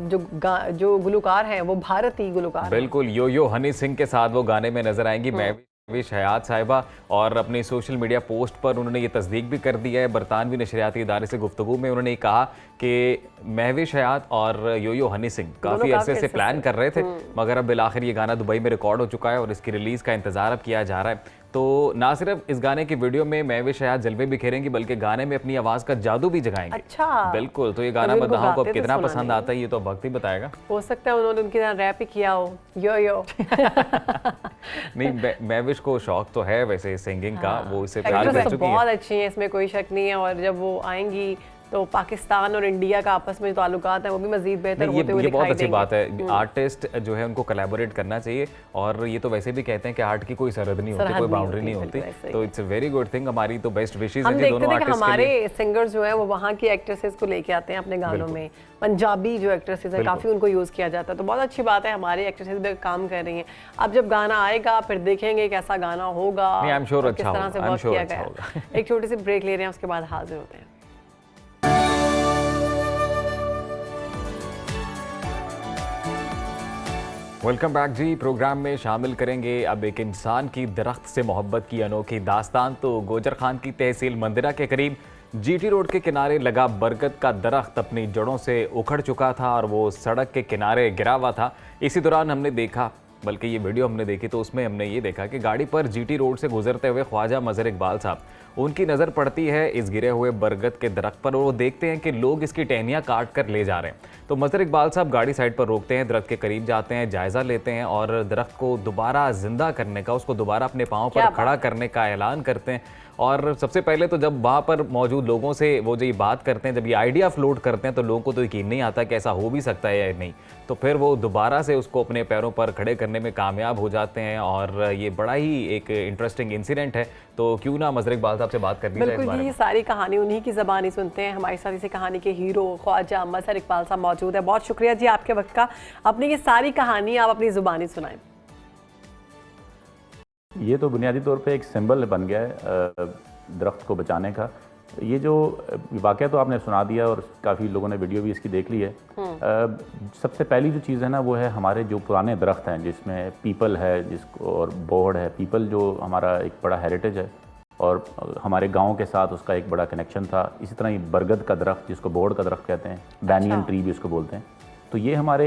Speaker 1: जो गुलकार हैं वो भारतीय गुलकार।
Speaker 2: बिल्कुल, यो हनी सिंह के साथ वो गाने में नजर आएंगी महविश हयात साहिबा, और अपने सोशल मीडिया पोस्ट पर उन्होंने ये तस्दीक भी कर दिया है। बरतानवी नशरियाती इदारे से गुफ्तगू में उन्होंने कहा कि महविश हयात और यो हनी सिंह काफ़ी अरसे से प्लान कर रहे थे, मगर अब बिलाखिर ये गाना दुबई में रिकॉर्ड हो चुका है और इसकी रिलीज़ का इंतज़ार अब किया जा रहा है। तो ना सिर्फ इस गाने की वीडियो में महविश हयात जलवे बिखेरेंगी, बल्कि गाने में अपनी आवाज़ का जादू भी जगाएंगे।
Speaker 1: अच्छा,
Speaker 2: बिल्कुल। तो ये गाना मदाहों को अब कितना पसंद आता है ये तो वक्त ही बताएगा।
Speaker 1: हो सकता है उन्होंने उनकी तरह रैप ही किया हो, यो
Speaker 2: नहीं, महविश को शौक तो है वैसे सिंगिंग का, वो इससे प्यार कर चुकी है।
Speaker 1: बहुत अच्छी है, इसमें कोई शक नहीं है, और जब वो आएंगी तो पाकिस्तान और इंडिया का आपस में जो ताल्लुकात है वो भी मजीद बेहतर होते हुए
Speaker 2: ये बहुत अच्छी
Speaker 1: देंगे।
Speaker 2: बात है। आर्टिस्ट जो है उनको कोलैबोरेट करना चाहिए, और ये तो वैसे भी कहते हैं कि आर्ट की कोई सरहद नहीं होती, कोई बाउंड्री नहीं होती, तो it's a very good thing. हमारी तो बेस्ट विशेस
Speaker 1: हम
Speaker 2: है दोनों
Speaker 1: देखते थे कि
Speaker 2: आर्टिस्ट
Speaker 1: हमारे सिंगर्स जो हैं वो वहाँ की एक्ट्रेसेस को लेके आते हैं अपने गानों में। पंजाबी जो एक्ट्रेसेस है काफ़ी उनको यूज़ किया जाता है, तो बहुत अच्छी बात है हमारी एक्ट्रेसेस भी काम कर रही हैं। अब जब गाना आएगा फिर देखेंगे कैसा गाना होगा, किस तरह से वर्क किया गया। एक छोटी सी ब्रेक ले रहे हैं, उसके बाद हाजिर होते हैं।
Speaker 2: वेलकम बैक जी। प्रोग्राम में शामिल करेंगे अब एक इंसान की दरख्त से मोहब्बत की अनोखी दास्तान। तो गोजर खान की तहसील मंदिरा के करीब जीटी रोड के किनारे लगा बरगद का दरख्त अपनी जड़ों से उखड़ चुका था और वो सड़क के किनारे गिरा हुआ था। इसी दौरान हमने देखा, बल्कि ये वीडियो हमने देखी तो उसमें हमने ये देखा कि गाड़ी पर जीटी रोड से गुजरते हुए ख्वाजा मजहर इकबाल साहब, उनकी नज़र पड़ती है इस गिरे हुए बरगद के दरख्त पर, और वो देखते हैं कि लोग इसकी टहनियाँ काट कर ले जा रहे हैं। तो मजहर इकबाल साहब गाड़ी साइड पर रोकते हैं, दरख्त के करीब जाते हैं, जायज़ा लेते हैं और दरख्त को दोबारा जिंदा करने का, उसको दोबारा अपने पाँव पर खड़ा करने का ऐलान करते हैं। और सबसे पहले तो जब वहाँ पर मौजूद लोगों से वो जो ये बात करते हैं, जब ये आइडिया फ्लोट करते हैं, तो लोगों को तो यकीन नहीं आता कि ऐसा हो भी सकता है या नहीं। तो फिर वो दोबारा से उसको अपने पैरों पर खड़े करने में कामयाब हो जाते हैं, और ये बड़ा ही एक इंटरेस्टिंग इंसिडेंट है। तो क्यों ना मजहर इकबाल साहब से बात कर दी जाए।
Speaker 1: बिल्कुल, ये सारी कहानी उन्हीं की ज़बानी सुनते हैं। हमारे साथ इसी कहानी के हीरो ख्वाजा मजहर इकबाल साहब मौजूद है। बहुत शुक्रिया जी आपके वक्त का। अपनी ये सारी कहानी आप अपनी ज़ुबानी सुनाएं।
Speaker 8: ये तो बुनियादी तौर पे एक सिंबल बन गया है दरख्त को बचाने का। ये जो वाक़या तो आपने सुना दिया और काफ़ी लोगों ने वीडियो भी इसकी देख ली है। सबसे पहली जो चीज़ है ना वो है हमारे जो पुराने दरख्त हैं जिसमें पीपल है जिसको और बोहड़ है। पीपल जो हमारा एक बड़ा हेरिटेज है और हमारे गांव के साथ उसका एक बड़ा कनेक्शन था। इसी तरह ही बरगद का दरख्त जिसको बोहड़ का दरख्त कहते हैं, बैनियन ट्री भी उसको बोलते हैं। तो ये हमारे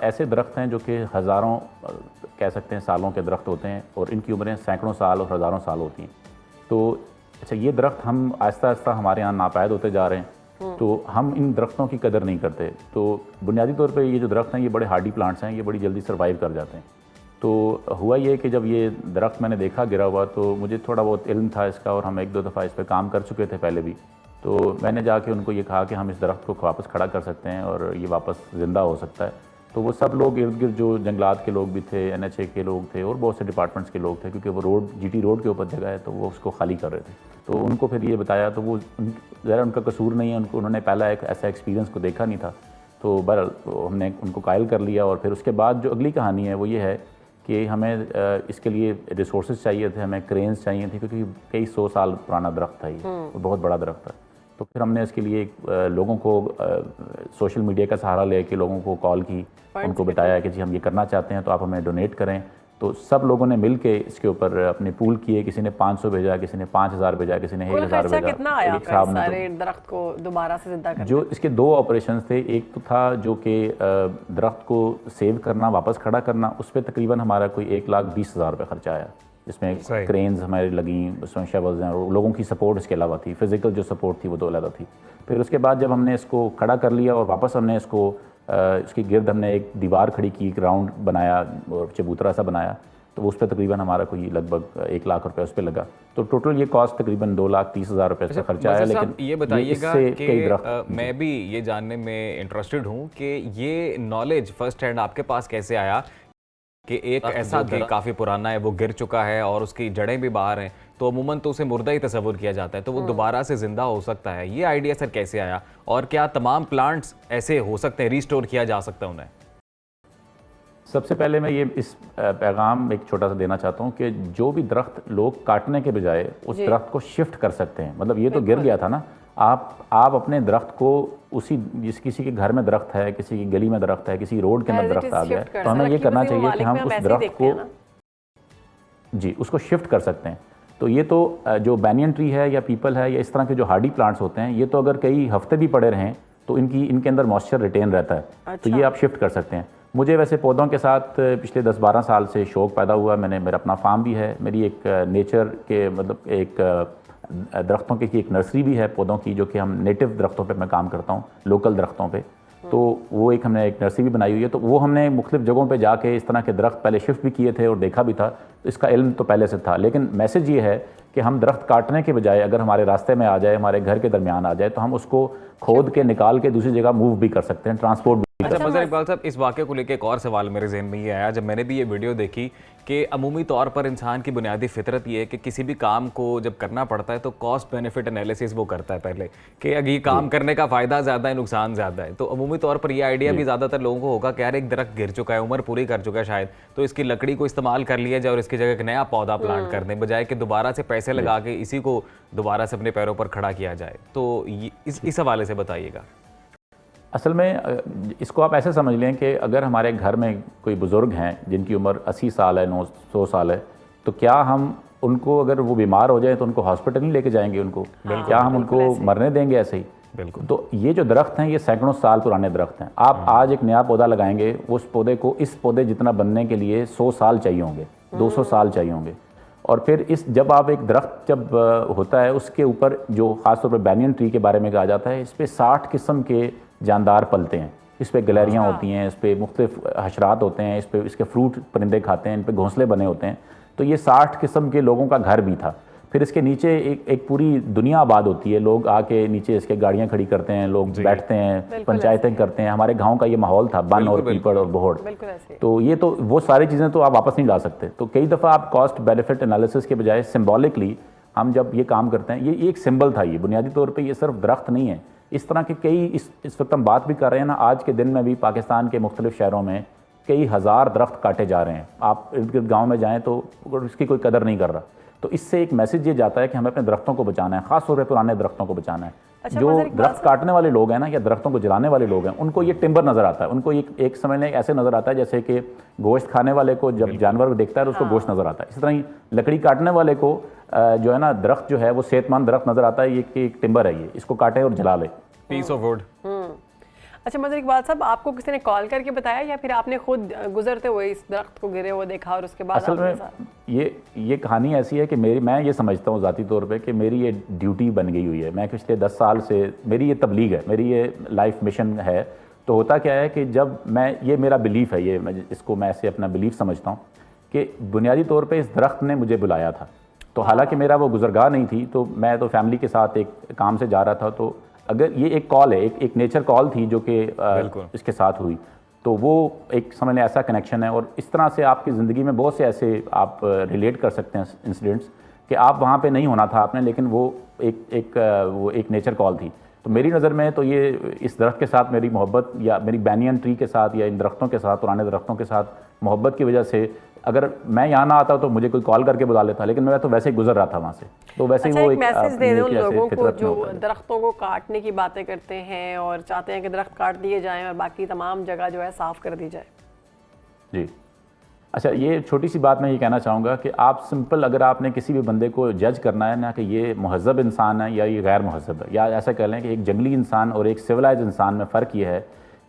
Speaker 8: ऐसे दरख्त हैं जो कि हज़ारों कह सकते हैं सालों के दरख्त होते हैं और इनकी उम्रें सैकड़ों साल और हज़ारों साल होती हैं। तो अच्छा, ये दरख्त हम आहिस्ता आहिस्ता हमारे यहाँ नापायद होते जा रहे हैं, तो हम इन दरख्तों की कदर नहीं करते। तो बुनियादी तौर पे ये जो दरख्त हैं ये बड़े हार्डी प्लांट्स हैं, ये बड़ी जल्दी सर्वाइव कर जाते हैं। तो हुआ ये कि जब ये दरख्त मैंने देखा गिरा हुआ तो मुझे थोड़ा बहुत इल्म था इसका और हम एक दो दफ़ा इस पर काम कर चुके थे पहले भी। तो मैंने जाके उनको ये कहा कि हम इस दरख्त को वापस खड़ा कर सकते हैं और ये वापस ज़िंदा हो सकता है। तो वो सब लोग इर्द गिर्द जो जंगलात के लोग भी थे, NHA के लोग थे और बहुत से डिपार्टमेंट्स के लोग थे, क्योंकि वो रोड जीटी रोड के ऊपर जगह है तो वो उसको खाली कर रहे थे। तो उनको फिर ये बताया तो वो ज़रा उनका कसूर नहीं है, उन्होंने पहला एक ऐसा एक्सपीरियंस को देखा नहीं था। तो बहरहाल तो हमने उनको कायल कर लिया। और फिर उसके बाद जो अगली कहानी है वो ये है कि हमें इसके लिए रिसोर्सेज चाहिए थे, हमें क्रेन्स चाहिए थे, क्योंकि कई 100 साल पुराना दरख्त था ये, बहुत बड़ा दरख्त था। तो फिर हमने इसके लिए लोगों को सोशल मीडिया का सहारा लेके लोगों को कॉल की, उनको बताया कि जी हम ये करना चाहते हैं तो आप हमें डोनेट करें। तो सब लोगों ने मिल के इसके ऊपर अपने पूल किए, किसी ने 500 भेजा, किसी ने 5000 भेजा, किसी ने 1000 भेजा।
Speaker 1: कितना आया सारे दरख्त को दोबारा से जिंदा करने?
Speaker 8: जो इसके 2 ऑपरेशंस थे, एक तो था जो कि दरख्त को सेव करना, वापस खड़ा करना, उस पर तकरीबन हमारा कोई 1,20,000 रुपये खर्चा आया, जिसमें क्रेन्स हमारी लगी, उसमें शवल्स हैं और लोगों की सपोर्ट इसके अलावा थी, फिजिकल जो सपोर्ट थी वो तो अलग थी। फिर उसके बाद जब हमने इसको खड़ा कर लिया और वापस हमने इसको इसके गिर्द हमने एक दीवार खड़ी की, एक राउंड बनाया और चबूतरा सा बनाया, तो उस पर तकरीबन हमारा कोई लगभग 1 लाख रुपए उस पर लगा। तो टोटल ये कॉस्ट तकरीबन 2,30,000 रुपये से खर्चा आया। लेकिन
Speaker 2: ये बताइएगा कि मैं भी ये जानने में इंटरेस्टेड हूँ कि ये नॉलेज फर्स्ट हैंड आपके पास कैसे आया कि एक ऐसा काफ़ी पुराना है, वो गिर चुका है और उसकी जड़ें भी बाहर हैं, तो अमूमन तो उसे मुर्दा ही तस्वुर किया जाता है, तो वो दोबारा से ज़िंदा हो सकता है। ये आइडिया सर कैसे आया और क्या तमाम प्लांट्स ऐसे हो सकते हैं, रीस्टोर किया जा सकता है उन्हें?
Speaker 8: सबसे पहले मैं ये इस पैगाम एक छोटा सा देना चाहता हूँ कि जो भी दरख्त लोग काटने के बजाय उस दरख्त को शिफ्ट कर सकते हैं। मतलब ये तो गिर गया था ना, आप अपने दरख्त को उसी किसी के घर में दरख्त है, किसी की गली में दरख्त है, किसी रोड के अंदर दरख्त आ गया, तो हमें ये करना चाहिए कि हम उस दरख्त को जी उसको शिफ्ट कर सकते हैं। तो ये तो जो बैनियन ट्री है या पीपल है या इस तरह के जो हार्डी प्लांट्स होते हैं, ये तो अगर कई हफ्ते भी पड़े रहें तो इनके अंदर मॉइस्चर रिटेन रहता है। तो ये आप शिफ्ट कर सकते हैं। मुझे वैसे पौधों के साथ पिछले 10-12 साल से शौक़ पैदा हुआ। मेरा अपना फार्म भी है, मेरी एक नेचर के मतलब एक दरख्तों की एक नर्सरी भी है पौधों की, जो कि हम नेटिव दरख्तों पे मैं काम करता हूँ, लोकल दरख्तों पे। तो वो हमने एक नर्सरी भी बनाई हुई है। तो वो हमने मुख्तलिफ जगहों पे जाके इस तरह के दरख्त पहले शिफ्ट भी किए थे और देखा भी था। तो इसका इल्म तो पहले से था, लेकिन मैसेज ये है कि हम दरख्त काटने के बजाय अगर हमारे रास्ते में आ जाए, हमारे घर के दरमियान आ जाए, तो हम उसको खोद के निकाल के दूसरी जगह मूव भी कर सकते हैं, ट्रांसपोर्ट भी।
Speaker 2: अच्छा मज़र इकबाल साहब, इस वाक़े को लेकर एक और सवाल मेरे जहन में ये आया जब मैंने भी ये वीडियो देखी कि अमूमी तौर पर इंसान की बुनियादी फितरत ये है कि किसी भी काम को जब करना पड़ता है तो कॉस्ट बेनिफिट एनालिसिस वो करता है पहले कि अगर ये काम करने का फ़ायदा ज़्यादा है, नुकसान ज़्यादा है। तो अमूमी तौर पर ये आइडिया भी ज़्यादातर लोगों को होगा कि यार एक दरख्त गिर चुका है, उम्र पूरी कर चुका है शायद, तो इसकी लकड़ी को इस्तेमाल कर लिया जाए और इसकी जगह एक नया पौधा प्लांट कर दें, बजाय कि दोबारा से पैसे लगा के इसी को दोबारा से अपने पैरों पर खड़ा किया जाए। तो इस हवाले से बताइएगा।
Speaker 8: असल में इसको आप ऐसे समझ लें कि अगर हमारे घर में कोई बुज़ुर्ग हैं जिनकी उम्र 80 साल है, 900 साल है, तो क्या हम उनको, अगर वो बीमार हो जाए तो उनको हॉस्पिटल नहीं लेके जाएंगे उनको? क्या हम उनको मरने देंगे ऐसे ही?
Speaker 2: बिल्कुल।
Speaker 8: तो ये जो दरख्त हैं ये सैकड़ों साल पुराने दरख्त हैं। आप आज एक नया पौधा लगाएंगे, उस पौधे को इस पौधे जितना बनने के लिए 100 साल चाहिए होंगे, 200 साल चाहिए होंगे। और फिर जब आप एक दरख्त जब होता है उसके ऊपर जो ख़ासतौर पर बैनियन ट्री के बारे में कहा जाता है, इस पर 60 किस्म के जानदार पलते हैं, इस पर गलेरियाँ होती हैं, इस पर मुख्तलिफ हशरात होते हैं, इस पर इसके फ्रूट परिंदे खाते हैं, इन पर घोंसले बने होते हैं। तो ये 60 किस्म के लोगों का घर भी था। फिर इसके नीचे एक पूरी दुनिया आबाद होती है, लोग आके नीचे इसके गाड़ियाँ खड़ी करते हैं, लोग बैठते हैं, पंचायतें करते हैं। हमारे गाँव का ये माहौल था, बन और पीपड़ और बोहड़। तो ये तो वो सारी चीज़ें तो आप वापस नहीं ला सकते। तो कई दफ़ा आप कॉस्ट बेनिफिट एनालिसिस के बजाय सिम्बॉलिकली हम जब ये काम करते हैं, ये एक सिंबल था, ये बुनियादी तौर पर ये सिर्फ दरख्त नहीं है। इस तरह के कई इस वक्त हम बात भी कर रहे हैं ना, आज के दिन में भी पाकिस्तान के मुख्तलिफ शहरों में कई हज़ार दरख्त काटे जा रहे हैं। आप इर्द गिर्द गाँव में जाएँ तो इसकी कोई कदर नहीं कर रहा। तो इससे एक मैसेज ये जाता है कि हमें अपने दरख्तों को बचाना है, ख़ासतौर पर पुराने दरख्तों को बचाना है।
Speaker 1: अच्छा,
Speaker 8: जो दरख्त काटने वाले लोग हैं ना, या दरख्तों को जलाने वाले लोग हैं, उनको ये टिम्बर नज़र आता है, उनको एक समझ लें ऐसे नज़र आता है जैसे कि गोश्त खाने वाले को जब जानवर देखता है तो उसको गोश्त नज़र आता है। इस तरह ही लकड़ी काटने वाले को जो है ना, दरख्त जो है वो सेहतमंद दरख्त नज़र आता है, ये कि एक टिम्बर है, ये इसको काटे और जला ले,
Speaker 2: पीस ऑफ वुड।
Speaker 1: अच्छा मज़र इकबाल साहब, आपको किसी ने कॉल करके बताया या फिर आपने खुद गुजरते हुए इस दरख्त को गिरे हुए देखा और उसके बाद?
Speaker 8: असल में ये कहानी ऐसी है कि मैं ये समझता हूँ ज़ाती तौर पे कि मेरी ये ड्यूटी बन गई हुई है। मैं पिछले 10 साल से, मेरी ये तबलीग है, मेरी ये लाइफ मिशन है। तो होता क्या है कि जब ये मेरा बिलीफ है, इसको मैं ऐसे अपना बिलीफ समझता हूँ कि बुनियादी तौर पर इस दरख्त ने मुझे बुलाया था। तो हालांकि मेरा वो गुज़रगाह नहीं थी, तो मैं तो फैमिली के साथ एक काम से जा रहा था। तो अगर ये एक कॉल है, एक नेचर कॉल थी जो कि इसके साथ हुई, तो वो एक समझ लें ऐसा कनेक्शन है। और इस तरह से आपकी ज़िंदगी में बहुत से ऐसे आप रिलेट कर सकते हैं इंसिडेंट्स कि आप वहाँ पे नहीं होना था आपने, लेकिन वो एक नेचर कॉल थी। तो मेरी नज़र में तो ये इस दरख्त के साथ मेरी मोहब्बत, या मेरी बैनियन ट्री के साथ, या इन दरख्तों के साथ, पुराने दरख्तों के साथ मोहब्बत की वजह से, अगर मैं यहाँ ना आता तो मुझे कोई कॉल करके बुला लेता, लेकिन मैं तो वैसे ही गुजर रहा था वहाँ से। तो वैसे ही वो एक
Speaker 1: मैसेज दे रहे हैं लोगों को जो दरख्तों को काटने की बातें करते हैं और चाहते हैं कि दरख्त काट दिए जाएं और बाकी तमाम जगह जो है साफ़ कर दी जाए।
Speaker 8: जी अच्छा, ये छोटी सी बात मैं ये कहना चाहूँगा कि आप सिंपल, अगर आपने किसी भी बंदे को जज करना है ना कि ये महज़ब इंसान है या ये गैर महज़ब है, या ऐसा कह लें कि एक जंगली इंसान और एक सिविलाइज इंसान में फ़र्क ये है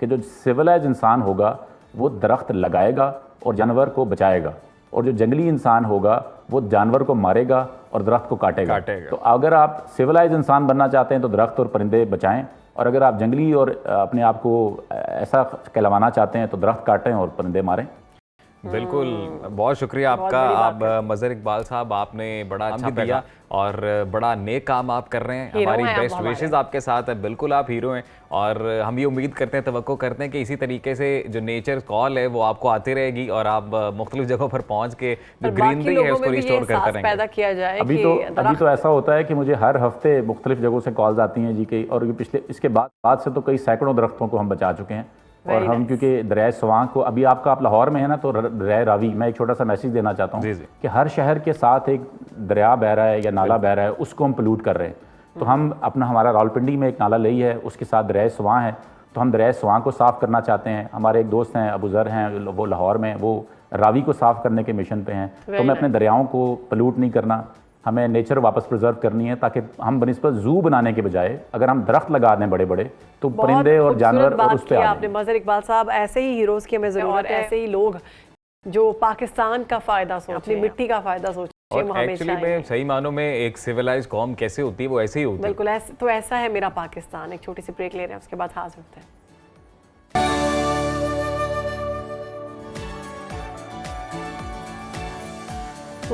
Speaker 8: कि जो सिविलाइज इंसान होगा वो दरख्त लगाएगा और जानवर को बचाएगा, और जो जंगली इंसान होगा वो जानवर को मारेगा और दरख्त को काटेगा। तो अगर आप सिविलाइज इंसान बनना चाहते हैं तो दरख्त और परिंदे बचाएं, और अगर आप जंगली और अपने आप को ऐसा कहलवाना चाहते हैं तो दरख्त काटें और परिंदे मारें।
Speaker 2: बिल्कुल, बहुत शुक्रिया आपका। आप मज़र इकबाल साहब, आपने बड़ा अच्छा दिया और बड़ा नेक काम आप कर रहे हैं। हमारी बेस्ट विशेस आपके साथ है। बिल्कुल आप हीरो हैं, और हम ये उम्मीद करते हैं, तवक्को करते हैं कि इसी तरीके से जो नेचर कॉल है वो आपको आती रहेगी और आप मुख्तलिफ जगहों पर पहुंच के जो ग्रीनरी है उसको रिस्टोर करते रहेंगे।
Speaker 1: पैदा किया जाए।
Speaker 8: अभी तो ऐसा होता है कि मुझे हर हफ्ते मुख्तलिफ जगहों से कॉल्स आती हैं जी के, और इसके बाद से तो कई सैकड़ों दरख्तों को हम बचा चुके हैं। और हम क्योंकि दरिया स्वां को, अभी आप लाहौर में है ना, तो दरिया रावी, मैं एक छोटा सा मैसेज देना चाहता हूँ कि हर शहर के साथ एक दरिया बह रहा है या नाला बह रहा है, उसको हम पोल्यूट कर रहे हैं। तो हम हमारा रावलपिंडी में एक नाला लई है, उसके साथ दरिया स्वां है, तो हम दरिया स्वां को साफ़ करना चाहते हैं। हमारे एक दोस्त हैं अबू ज़र हैं, वो लाहौर में, वो रावी को साफ़ करने के मिशन पे हैं। तो हमें अपने दरियाओं को पोल्यूट नहीं करना, हमें नेचर वापस प्रिजर्व करनी है, ताकि हम बनिस्बत जू बनाने के बजाय अगर हम दरख्त लगा दें बड़े बड़े, तो परिंदे और जानवर और उस पे
Speaker 1: आपने मज़र इकबाल साहब, ऐसे ही हीरोज़ की हमें ज़रूरत है, ऐसे ही लोग जो पाकिस्तान का फ़ायदा सोचें, अपनी मिट्टी का फ़ायदा सोचें।
Speaker 2: और एक्चुअली में सही मानों में एक सिविलाइज्ड कौम कैसे होती है वो ऐसे ही होती है।
Speaker 1: बिल्कुल तो ऐसा है मेरा पाकिस्तान। एक छोटी सी ब्रेक ले रहे हैं, उसके बाद हाजिर होते हैं।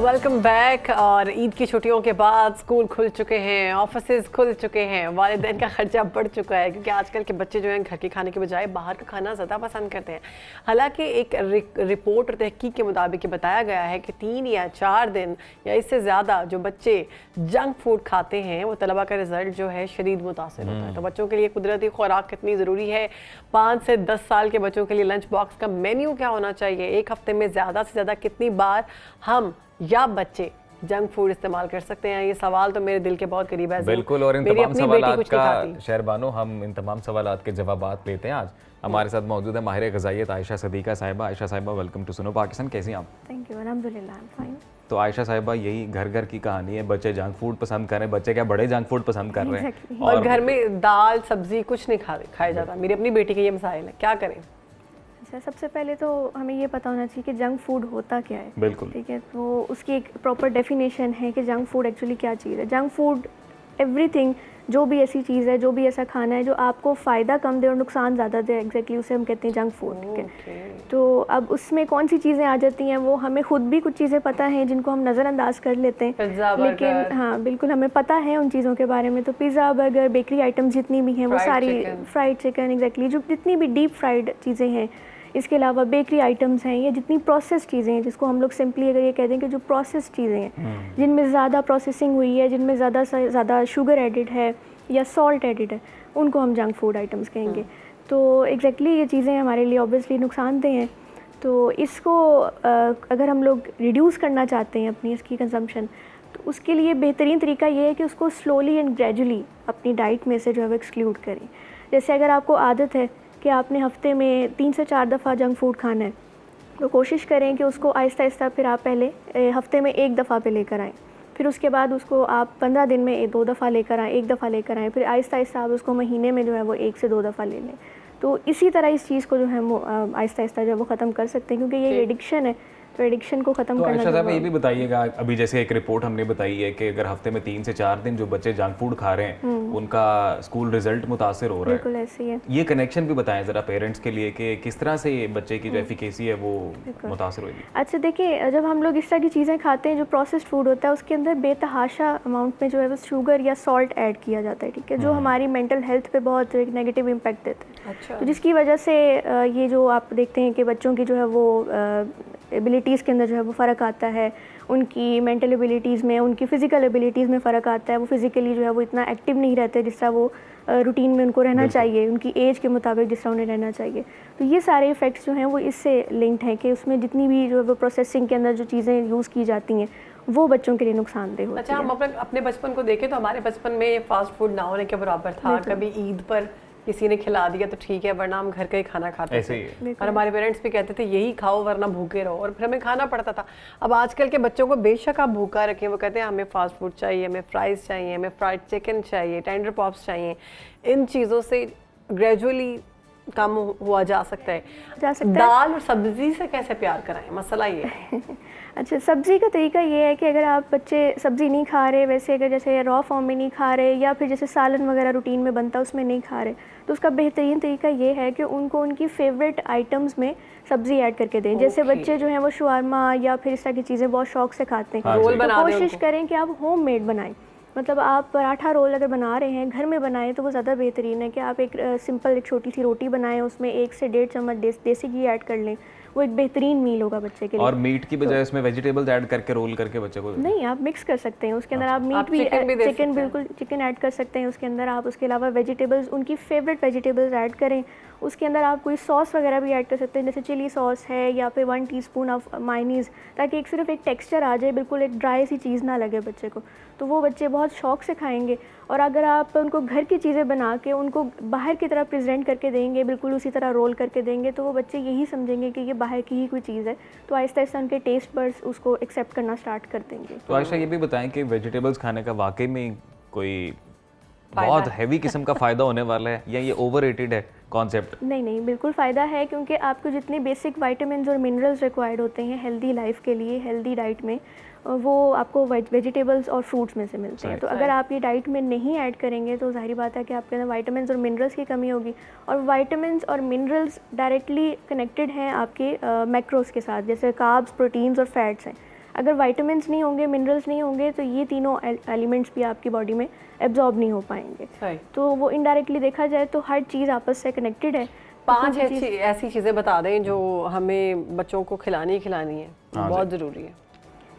Speaker 1: Welcome back. और ईद की छुट्टियों के बाद स्कूल खुल चुके हैं, ऑफिसेज खुल चुके हैं, वालिदैन का खर्चा बढ़ चुका है क्योंकि आजकल के बच्चे जो हैं घर के खाने के बजाय बाहर का खाना ज़्यादा पसंद करते हैं। हालांकि एक रिपोर्ट और तहकीक के मुताबिक बताया गया है कि 3 या 4 दिन या इससे ज़्यादा जो बच्चे जंक फूड खाते हैं वो तलबा का रिजल्ट जो है शदीद मुतासिर होता है। तो बच्चों के लिए कुदरती खुराक कितनी ज़रूरी है, 5 से 10 साल के बच्चों के लिए लंच बॉक्स का मेन्यू क्या होना चाहिए, एक हफ्ते में ज़्यादा से ज़्यादा कितनी बार हम या बच्चे जंक फूड इस्तेमाल कर सकते हैं, ये सवाल तो मेरे दिल के बहुत करीब है।
Speaker 2: बिल्कुल, और इन तमाम सवालात का शहरबानो हम इन तमाम सवालात के जवाबात लेते हैं। आज हमारे साथ मौजूद है माहिर ग़िज़ाइयत आयशा सदीक़ा साहिबा। आयशा साहिबा, वेलकम टू सुनो पाकिस्तान, कैसी हैं आप?
Speaker 9: थैंक यू, अल्हम्दुलिल्लाह, आई एम फाइन।
Speaker 2: तो आयशा साहिबा, यही घर घर की कहानी है, बच्चे जंक फूड पसंद कर रहे हैं, बच्चे क्या बड़े जंक फूड पसंद कर रहे हैं
Speaker 1: और घर में दाल सब्जी कुछ नहीं खाया जाता। मेरी अपनी बेटी के ये मसाइल है, क्या करें?
Speaker 9: सबसे पहले तो हमें ये पता होना चाहिए कि जंक फूड होता क्या है।
Speaker 2: बिल्कुल,
Speaker 9: ठीक है, तो उसकी एक प्रॉपर डेफिनेशन है कि जंक फूड एक्चुअली क्या चीज़ है। जंक फूड एवरीथिंग, जो भी ऐसी चीज़ है, जो भी ऐसा खाना है जो आपको फ़ायदा कम दे और नुकसान ज़्यादा दे, एग्जैक्टली उसे हम कहते हैं जंक फूड। ठीक है, तो अब उसमें कौन सी चीज़ें आ जाती हैं, वो हमें खुद भी कुछ चीज़ें पता हैं जिनको हम नज़रअंदाज कर लेते हैं, लेकिन हाँ बिल्कुल हमें पता है उन चीज़ों के बारे में। तो पिज़्ज़ा, बर्गर, बेकरी आइटम्स जितनी भी हैं वो सारी, फ्राइड चिकन, एग्जैक्टली जो जितनी भी डीप फ्राइड चीज़ें हैं, इसके अलावा बेकरी आइटम्स हैं, या जितनी प्रोसेस चीज़ें हैं, जिसको हम लोग सिंपली अगर ये कह दें कि जो प्रोसेस चीज़ें हैं जिनमें ज़्यादा प्रोसेसिंग हुई है, जिनमें ज़्यादा से ज़्यादा शुगर एडिड है या सॉल्ट एडिड है, उनको हम जंक फूड आइटम्स कहेंगे। तो एग्जैक्टली ये चीज़ें हमारे लिए ऑब्वियसली नुकसानदेह हैं। तो इसको अगर हम लोग रिड्यूस करना चाहते हैं अपनी इसकी कंजम्पशन, तो उसके लिए बेहतरीन तरीका ये है कि उसको स्लोली एंड ग्रेजुअली अपनी डाइट में से जो है वो एक्सक्लूड करें। जैसे अगर आपको आदत है कि आपने हफ्ते में 3 से 4 दफ़ा जंक फूड खाना है, तो कोशिश करें कि उसको आहिस्ता आहिस्ता फिर आप पहले हफ्ते में 1 दफ़ा पे लेकर आएँ, फिर उसके बाद उसको आप 15 दिन में 2 दफ़ा लेकर आएँ, 1 दफ़ा लेकर आएँ, फिर आहिस्ता आहिस्ता आप उसको महीने में जो है वो 1 से 2 दफ़ा ले लें। तो इसी तरह इस चीज़ को जो है वो आहिस्ता आहिस्ता जो है वो ख़त्म कर सकते हैं, क्योंकि ये एडिक्शन है, तो एडिक्शन को ख़त्म करना।
Speaker 2: आयशा साहब, ये भी बताइएगा, अभी जैसे एक रिपोर्ट हमने बताई है कि अगर हफ्ते में 3 से 4 दिन जो बच्चे जंक फूड खा रहे हैं उनका स्कूल रिजल्ट मुतासिर हो रहा है।
Speaker 9: बिल्कुल ऐसे ही है।
Speaker 2: ये कनेक्शन भी बताएं ज़रा पेरेंट्स के लिए कि किस तरह से बच्चे की जो एफिकेसी है वो मुतासिर होगी।
Speaker 9: अच्छा देखिए, जब हम लोग इस तरह की चीज़ें खाते हैं जो प्रोसेस्ड फूड होता है, उसके अंदर बेतहाशा अमाउंट में जो है वो शुगर या सॉल्ट ऐड किया जाता है। ठीक है, जो हमारी मेंटल हेल्थ पे बहुत एक नेगेटिव इम्पैक्ट देता है। अच्छा। तो जिसकी वजह से ये जो आप देखते हैं कि बच्चों की जो है वो एबिलिटीज़ के अंदर जो है वो फ़र्क आता है, उनकी मेंटल एबिलिटीज़ में, उनकी फ़िज़िकल एबिलिटीज़ में फ़र्क आता है। वो फिज़िकली जो है वो इतना एक्टिव नहीं रहते जिस तरह वो रूटीन में उनको रहना चाहिए, उनकी एज के मुताबिक जिस तरह उन्हें रहना चाहिए। तो ये सारे इफ़ेक्ट्स जो हैं वो इससे लिंक्ड हैं कि उसमें जितनी भी जो है वो प्रोसेसिंग के अंदर जो चीज़ें यूज़ की जाती हैं वो बच्चों के लिए नुकसानदेह होती है।
Speaker 1: अच्छा, हम अपने बचपन को देखें तो हमारे बचपन में फास्ट फूड ना होने के बराबर था। कभी ईद पर किसी ने खिला दिया तो ठीक है, वरना हम घर का ही खाना खाते थे। और हमारे पेरेंट्स भी कहते थे यही खाओ वरना भूखे रहो, और फिर हमें खाना पड़ता था। अब आजकल के बच्चों को बेशक आप भूखा रखें, वो कहते हैं हमें फास्ट फूड चाहिए, हमें फ्राइज़ चाहिए, हमें फ्राइड चिकन चाहिए, टेंडर पॉप्स चाहिए। इन चीज़ों से ग्रेजुअली कम हुआ जा सकता है। दाल और सब्जी से कैसे प्यार कराएं, मसला ये है।
Speaker 9: अच्छा, सब्ज़ी का तरीका ये है कि अगर आप बच्चे सब्ज़ी नहीं खा रहे, वैसे अगर जैसे रॉ फॉर्म में नहीं खा रहे, या फिर जैसे सालन वगैरह रूटीन में बनता है उसमें नहीं खा रहे, तो उसका बेहतरीन तरीका ये है कि उनको उनकी फेवरेट आइटम्स में सब्ज़ी ऐड करके दें। जैसे बच्चे जो हैं वो शवारमा या फिर इस तरह की चीज़ें बहुत शौक से खाते हैं, तो कोशिश करें कि आप होम मेड बनाएं। मतलब आप पराठा रोल अगर बना रहे हैं, घर में बनाएं, तो वो ज़्यादा बेहतरीन है कि आप एक सिंपल एक छोटी सी रोटी बनाएं, उसमें 1 से 1.5 चम्मच देसी घी ऐड कर लें, वो एक बेहतरीन मील होगा बच्चे के लिए।
Speaker 2: और मीट की बजाय उसमें वेजिटेबल्स ऐड करके रोल करके बच्चे को नहीं,
Speaker 9: आप मिक्स कर सकते हैं उसके अंदर। आप मीट भी चिकन बिल्कुल चिकन ऐड कर सकते हैं उसके अंदर। आप उसके अलावा वेजिटेबल्स, उनकी फेवरेट वेजिटेबल्स ऐड करें। उसके अंदर आप कोई सॉस वगैरह भी ऐड कर सकते हैं, जैसे चिली सॉस है, या फिर 1 टीस्पून ऑफ मायनीज़, ताकि एक सिर्फ एक टेक्सचर आ जाए, बिल्कुल एक ड्राई सी चीज़ ना लगे बच्चे को। तो वो बच्चे बहुत शौक से खाएंगे। और अगर आप उनको घर की चीज़ें बना के उनको बाहर की तरह प्रेजेंट करके देंगे, बिल्कुल उसी तरह रोल करके देंगे, तो वो बच्चे यही समझेंगे कि ये बाहर की ही कोई चीज़ है। तो आहिस्ता आहिस्ता उनके टेस्ट बड्स उसको एक्सेप्ट करना स्टार्ट कर देंगे।
Speaker 2: तो आयशा, ये भी बताएं कि वेजिटेबल्स खाने का वाकई में कोई बहुत हैवी किस्म का फ़ायदा होने वाला है, या ये ओवररेटेड है कॉन्सेप्ट?
Speaker 9: नहीं, बिल्कुल फ़ायदा है, क्योंकि आपको जितने बेसिक विटामिन्स और मिनरल्स रिक्वायर्ड होते हैं हेल्दी लाइफ के लिए, हेल्दी डाइट में, वो आपको वेजिटेबल्स और फ्रूट्स में से मिलते हैं। तो अगर आप ये डाइट में नहीं ऐड करेंगे तो ज़ाहिर बात है कि आपके अंदर विटामिन्स और मिनरल्स की कमी होगी। और विटामिन्स और मिनरल्स डायरेक्टली कनेक्टेड हैं आपके मैक्रोस के साथ, जैसे कार्ब्स, प्रोटीन्स और फैट्स हैं। अगर विटामिन्स नहीं होंगे, मिनरल्स नहीं होंगे, तो ये तीनों एलिमेंट्स भी आपकी बॉडी में एब्जॉर्ब नहीं हो पाएंगे। तो वो इनडायरेक्टली देखा जाए तो हर चीज़ आपस से कनेक्टेड है।
Speaker 1: 5 ऐसी चीज़ें बता दें जो हमें बच्चों को खिलानी है, बहुत ज़रूरी है।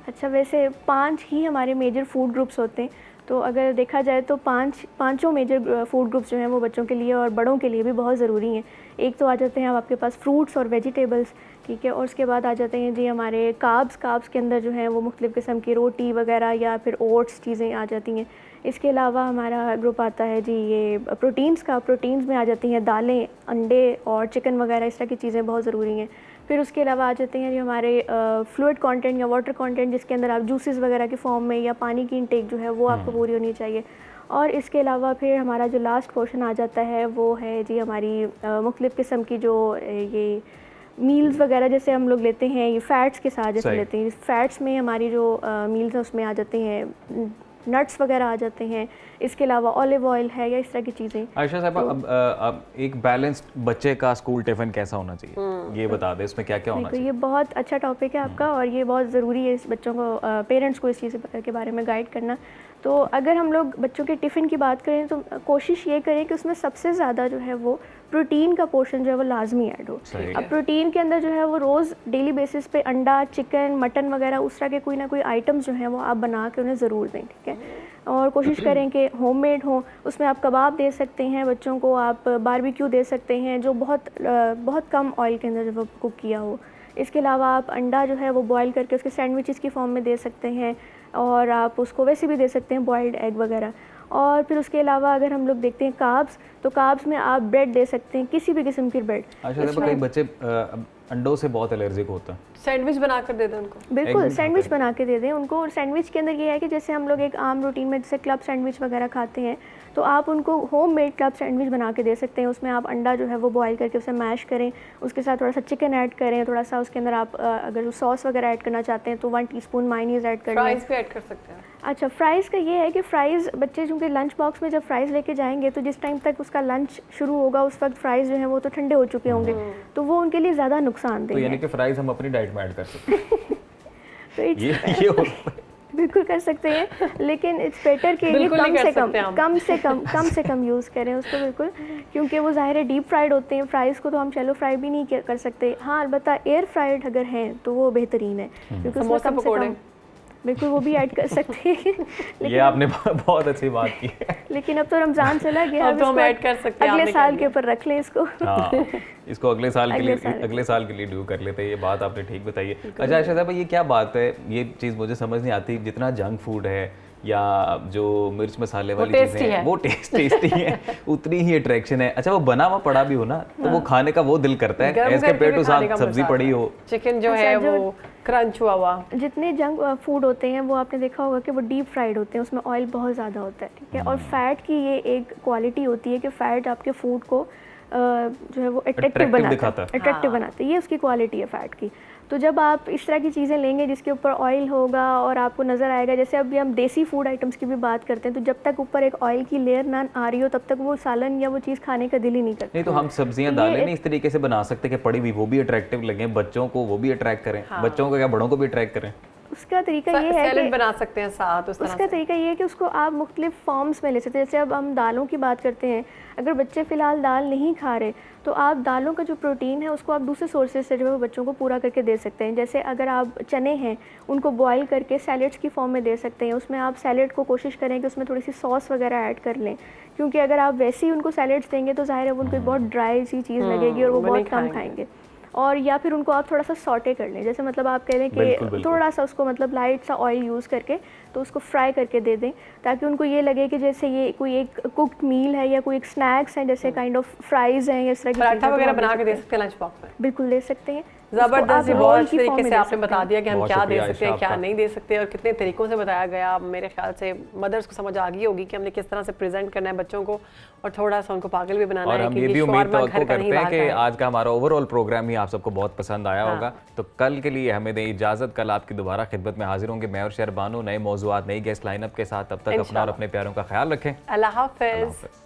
Speaker 9: अच्छा, वैसे 5 ही हमारे मेजर फूड ग्रुप्स होते हैं, तो अगर देखा जाए तो पांचों मेजर फूड ग्रुप्स जो हैं वो बच्चों के लिए और बड़ों के लिए भी बहुत ज़रूरी हैं। एक तो आ जाते हैं अब आपके पास फ्रूट्स और वेजिटेबल्स, ठीक है, और उसके बाद आ जाते हैं जी हमारे कार्ब्स के अंदर जो हैं वो मुख्तलिफ़ किस्म की रोटी वगैरह या फिर ओट्स चीज़ें आ जाती हैं। इसके अलावा हमारा ग्रुप आता है जी ये प्रोटीन्स में आ जाती हैं दालें, अंडे और चिकन वगैरह, इस तरह की चीज़ें बहुत ज़रूरी हैं। फिर उसके अलावा आ जाते हैं जो हमारे फ्लूइड कंटेंट या वाटर कंटेंट, जिसके अंदर आप जूसेस वगैरह के फॉर्म में या पानी की इंटेक जो है वो आपको पूरी होनी चाहिए। और इसके अलावा फिर हमारा जो लास्ट पोर्शन आ जाता है वो है जी हमारी मुख्तलिफ़ किस्म की जो ये मील्स वगैरह जैसे हम लोग लेते हैं, ये फ़ैट्स के साथ जैसे लेते हैं, फ़ैट्स में हमारी जो मील्स हैं उसमें आ जाते हैं नट्स वगैरह आ जाते हैं। इसके अलावा ऑलिव ऑयल है या इस तरह की चीज़ें।
Speaker 2: आयशा साहब, अब एक बैलेंस्ड बच्चे का स्कूल टिफ़िन कैसा होना चाहिए, ये बता दें, इसमें क्या क्या होना चाहिए?
Speaker 9: ये बहुत अच्छा टॉपिक है आपका और ये बहुत ज़रूरी है इस बच्चों को, पेरेंट्स को इस चीज़ के बारे में गाइड करना। तो अगर हम लोग बच्चों के टिफ़िन की बात करें तो कोशिश ये करें कि उसमें सबसे ज़्यादा जो है वो प्रोटीन का पोर्शन जो है वो लाजमी ऐड हो। अब प्रोटीन के अंदर जो है वो रोज़ डेली बेसिस पे अंडा, चिकन, मटन वगैरह उस तरह के कोई ना कोई आइटम्स जो हैं वो आप बना के उन्हें ज़रूर दें, ठीक है। और कोशिश करें कि होममेड हो, उसमें आप कबाब दे सकते हैं बच्चों को, आप बारबेक्यू दे सकते हैं जो बहुत कम ऑयल के अंदर जब वो कुक किया हो। इसके अलावा आप अंडा जो है वो बॉयल करके उसके सैंडविचेस की फॉर्म में दे सकते हैं और आप उसको वैसे भी दे सकते हैं बॉइल्ड एग वगैरह। और फिर उसके अलावा अगर हम लोग देखते हैं कार्ब्स, तो कार्ब्स में आप ब्रेड दे सकते हैं, किसी भी किस्म की ब्रेड।
Speaker 2: अच्छा, कई बच्चे अंडों से बहुत एलर्जिक होता है,
Speaker 1: सैंडविच बना कर दे दें उनको।
Speaker 9: बिल्कुल सैंडविच बना के दे दें उनको। और सैंडविच के अंदर ये है कि जैसे हम लोग एक आम रूटीन में जैसे क्लब सैंडविच वगैरह खाते हैं, तो आप उनको होममेड क्लब सैंडविच बना के दे सकते हैं। उसमें आप अंडा जो है वो बॉयल करके उसे मैश करें, उसके साथ थोड़ा सा चिकन ऐड करें, थोड़ा सा उसके अंदर आप अगर सॉस वगैरह ऐड करना चाहते हैं तो 1 टीस्पून मायोनीज ऐड कर लें।
Speaker 1: फ्राइज़ भी ऐड कर सकते हैं।
Speaker 9: अच्छा, फ्राइज़ का ये है कि फ़्राइज़ बच्चे चूँकि लंच बॉक्स में जब फ़्राइज़ लेके जाएंगे तो जिस टाइम तक उसका लंच शुरू होगा उस वक्त फ़्राइज़ जो है वो तो ठंडे हो चुके होंगे, तो वो उनके लिए ज़्यादा नुकसानदेह है।
Speaker 2: यानी कि फ्राइज़ हम अपनी डाइट में ऐड कर सकते हैं।
Speaker 9: तो ये बिल्कुल कर सकते हैं, लेकिन इट्स बेटर कि ये कम से कम यूज़ करें उसको, बिल्कुल, क्योंकि वो ज़ाहिर है डीप फ्राइड होते हैं। फ्राइज़ को तो हम शैलो फ्राई भी नहीं कर सकते। हाँ, अलबत्ता एयर फ्राइड अगर हैं तो वो बेहतरीन है, क्योंकि उसमें कम से कम बिल्कुल वो भी ऐड कर सकते हैं।
Speaker 2: ये आपने बहुत अच्छी बात की है।
Speaker 9: लेकिन अब तो रमज़ान चला गया,
Speaker 1: अब तो हम ऐड कर सकते हैं,
Speaker 9: अगले साल के ऊपर रख लें इसको।
Speaker 2: हाँ, इसको अगले साल के लिए ड्यू कर लेते हैं। ये बात आपने ठीक बताई है। अच्छा आयशा साहब, ये क्या बात है, ये चीज़ मुझे समझ नहीं आती, जितना जंक फूड है या जो मिर्च मसाले वाली चीज़ें हैं वो टेस्टी है, उतनी ही अट्रैक्शन है। अच्छा, वो बना हुआ पड़ा भी हो ना तो वो खाने का वो दिल करता है, एज कम्पेयर टू साथ सब्जी पड़ी हो,
Speaker 1: चिकन जो है वो क्रंच हुआ।
Speaker 9: जितने जंक फूड होते हैं वो आपने देखा होगा कि वो डीप फ्राइड होते हैं, उसमें ऑयल बहुत ज़्यादा होता है, ठीक है। और फैट की ये एक क्वालिटी होती है कि फैट आपके फूड को जो है वो अट्रैक्टिव बनाता है, ये उसकी क्वालिटी है फ़ैट की। तो जब आप इस तरह की चीज़ें लेंगे जिसके ऊपर ऑयल होगा और आपको नज़र आएगा, जैसे अभी हम देसी फूड आइटम्स की भी बात करते हैं, तो जब तक ऊपर एक ऑयल की लेयर ना आ रही हो तब तक वो सालन या वो चीज़ खाने का दिल ही नहीं करता।
Speaker 2: नहीं, तो हम सब्जियां दालें नहीं इस तरीके से बना सकते कि पड़ी हुई वो भी अट्रैक्टिव लगे, बच्चों को वो भी अट्रैक्ट करें। बच्चों को क्या, बड़ों को भी अट्रैक्ट करें।
Speaker 9: उसका तरीका ये है
Speaker 1: कि बना सकते हैं साथ
Speaker 9: उसका तरीका ये है कि उसको आप मुख्तलिफ फॉर्म्स में ले सकते हैं। जैसे अब हम दालों की बात करते हैं, अगर बच्चे फ़िलहाल दाल नहीं खा रहे तो आप दालों का जो प्रोटीन है उसको आप दूसरे सोर्सेज से जो है वो बच्चों को पूरा करके दे सकते हैं। जैसे अगर आप चने हैं उनको बॉईल करके सैलेड्स की फॉर्म में दे सकते हैं। उसमें आप सैलेड को कोशिश करें कि उसमें थोड़ी सी सॉस वगैरह ऐड कर लें, क्योंकि अगर आप वैसे ही उनको सैलेड्स देंगे तो ज़ाहिर है उनको बहुत ड्राई सी चीज़ लगेगी और वो बहुत कम खाएंगे। और या फिर उनको आप थोड़ा सा सॉटे कर लें, जैसे मतलब आप कह लें कि थोड़ा सा उसको मतलब लाइट सा ऑयल यूज़ करके तो उसको फ्राई करके दे दें, ताकि उनको ये लगे कि जैसे ये कोई एक कुक्ड मील है या कोई एक स्नैक्स है, जैसे काइंड ऑफ फ्राइज़ हैं, इस तरह की
Speaker 1: पराठा वगैरह बना के दे सकते हैं लंच बॉक्स में।
Speaker 9: बिल्कुल दे सकते हैं।
Speaker 1: ज़बरदस्त, बहुत तरीके से आपने बता दिया कि हम क्या दे सकते हैं, क्या नहीं दे सकते, और कितने तरीक़ों से बताया गया। मेरे ख्याल से मदर्स को समझ आ गई होगी कि हमने किस तरह से प्रेजेंट करना है बच्चों को और थोड़ा सा उनको पागल भी बनाना है।
Speaker 2: और हम ये भी उम्मीद करते हैं कि आज का हमारा ओवरऑल प्रोग्राम ही आप सबको बहुत पसंद आया होगा। तो कल के लिए हमें दें इजाज़त, कल आपकी दोबारा खिदमत में हाजिर होंगे मैं और शहरबानो, नए मौजूआत, नई गेस्ट लाइनअप के साथ। तब तक अपना और अपने प्यारों का ख्याल रखें।
Speaker 1: अल्लाह हाफ़िज़।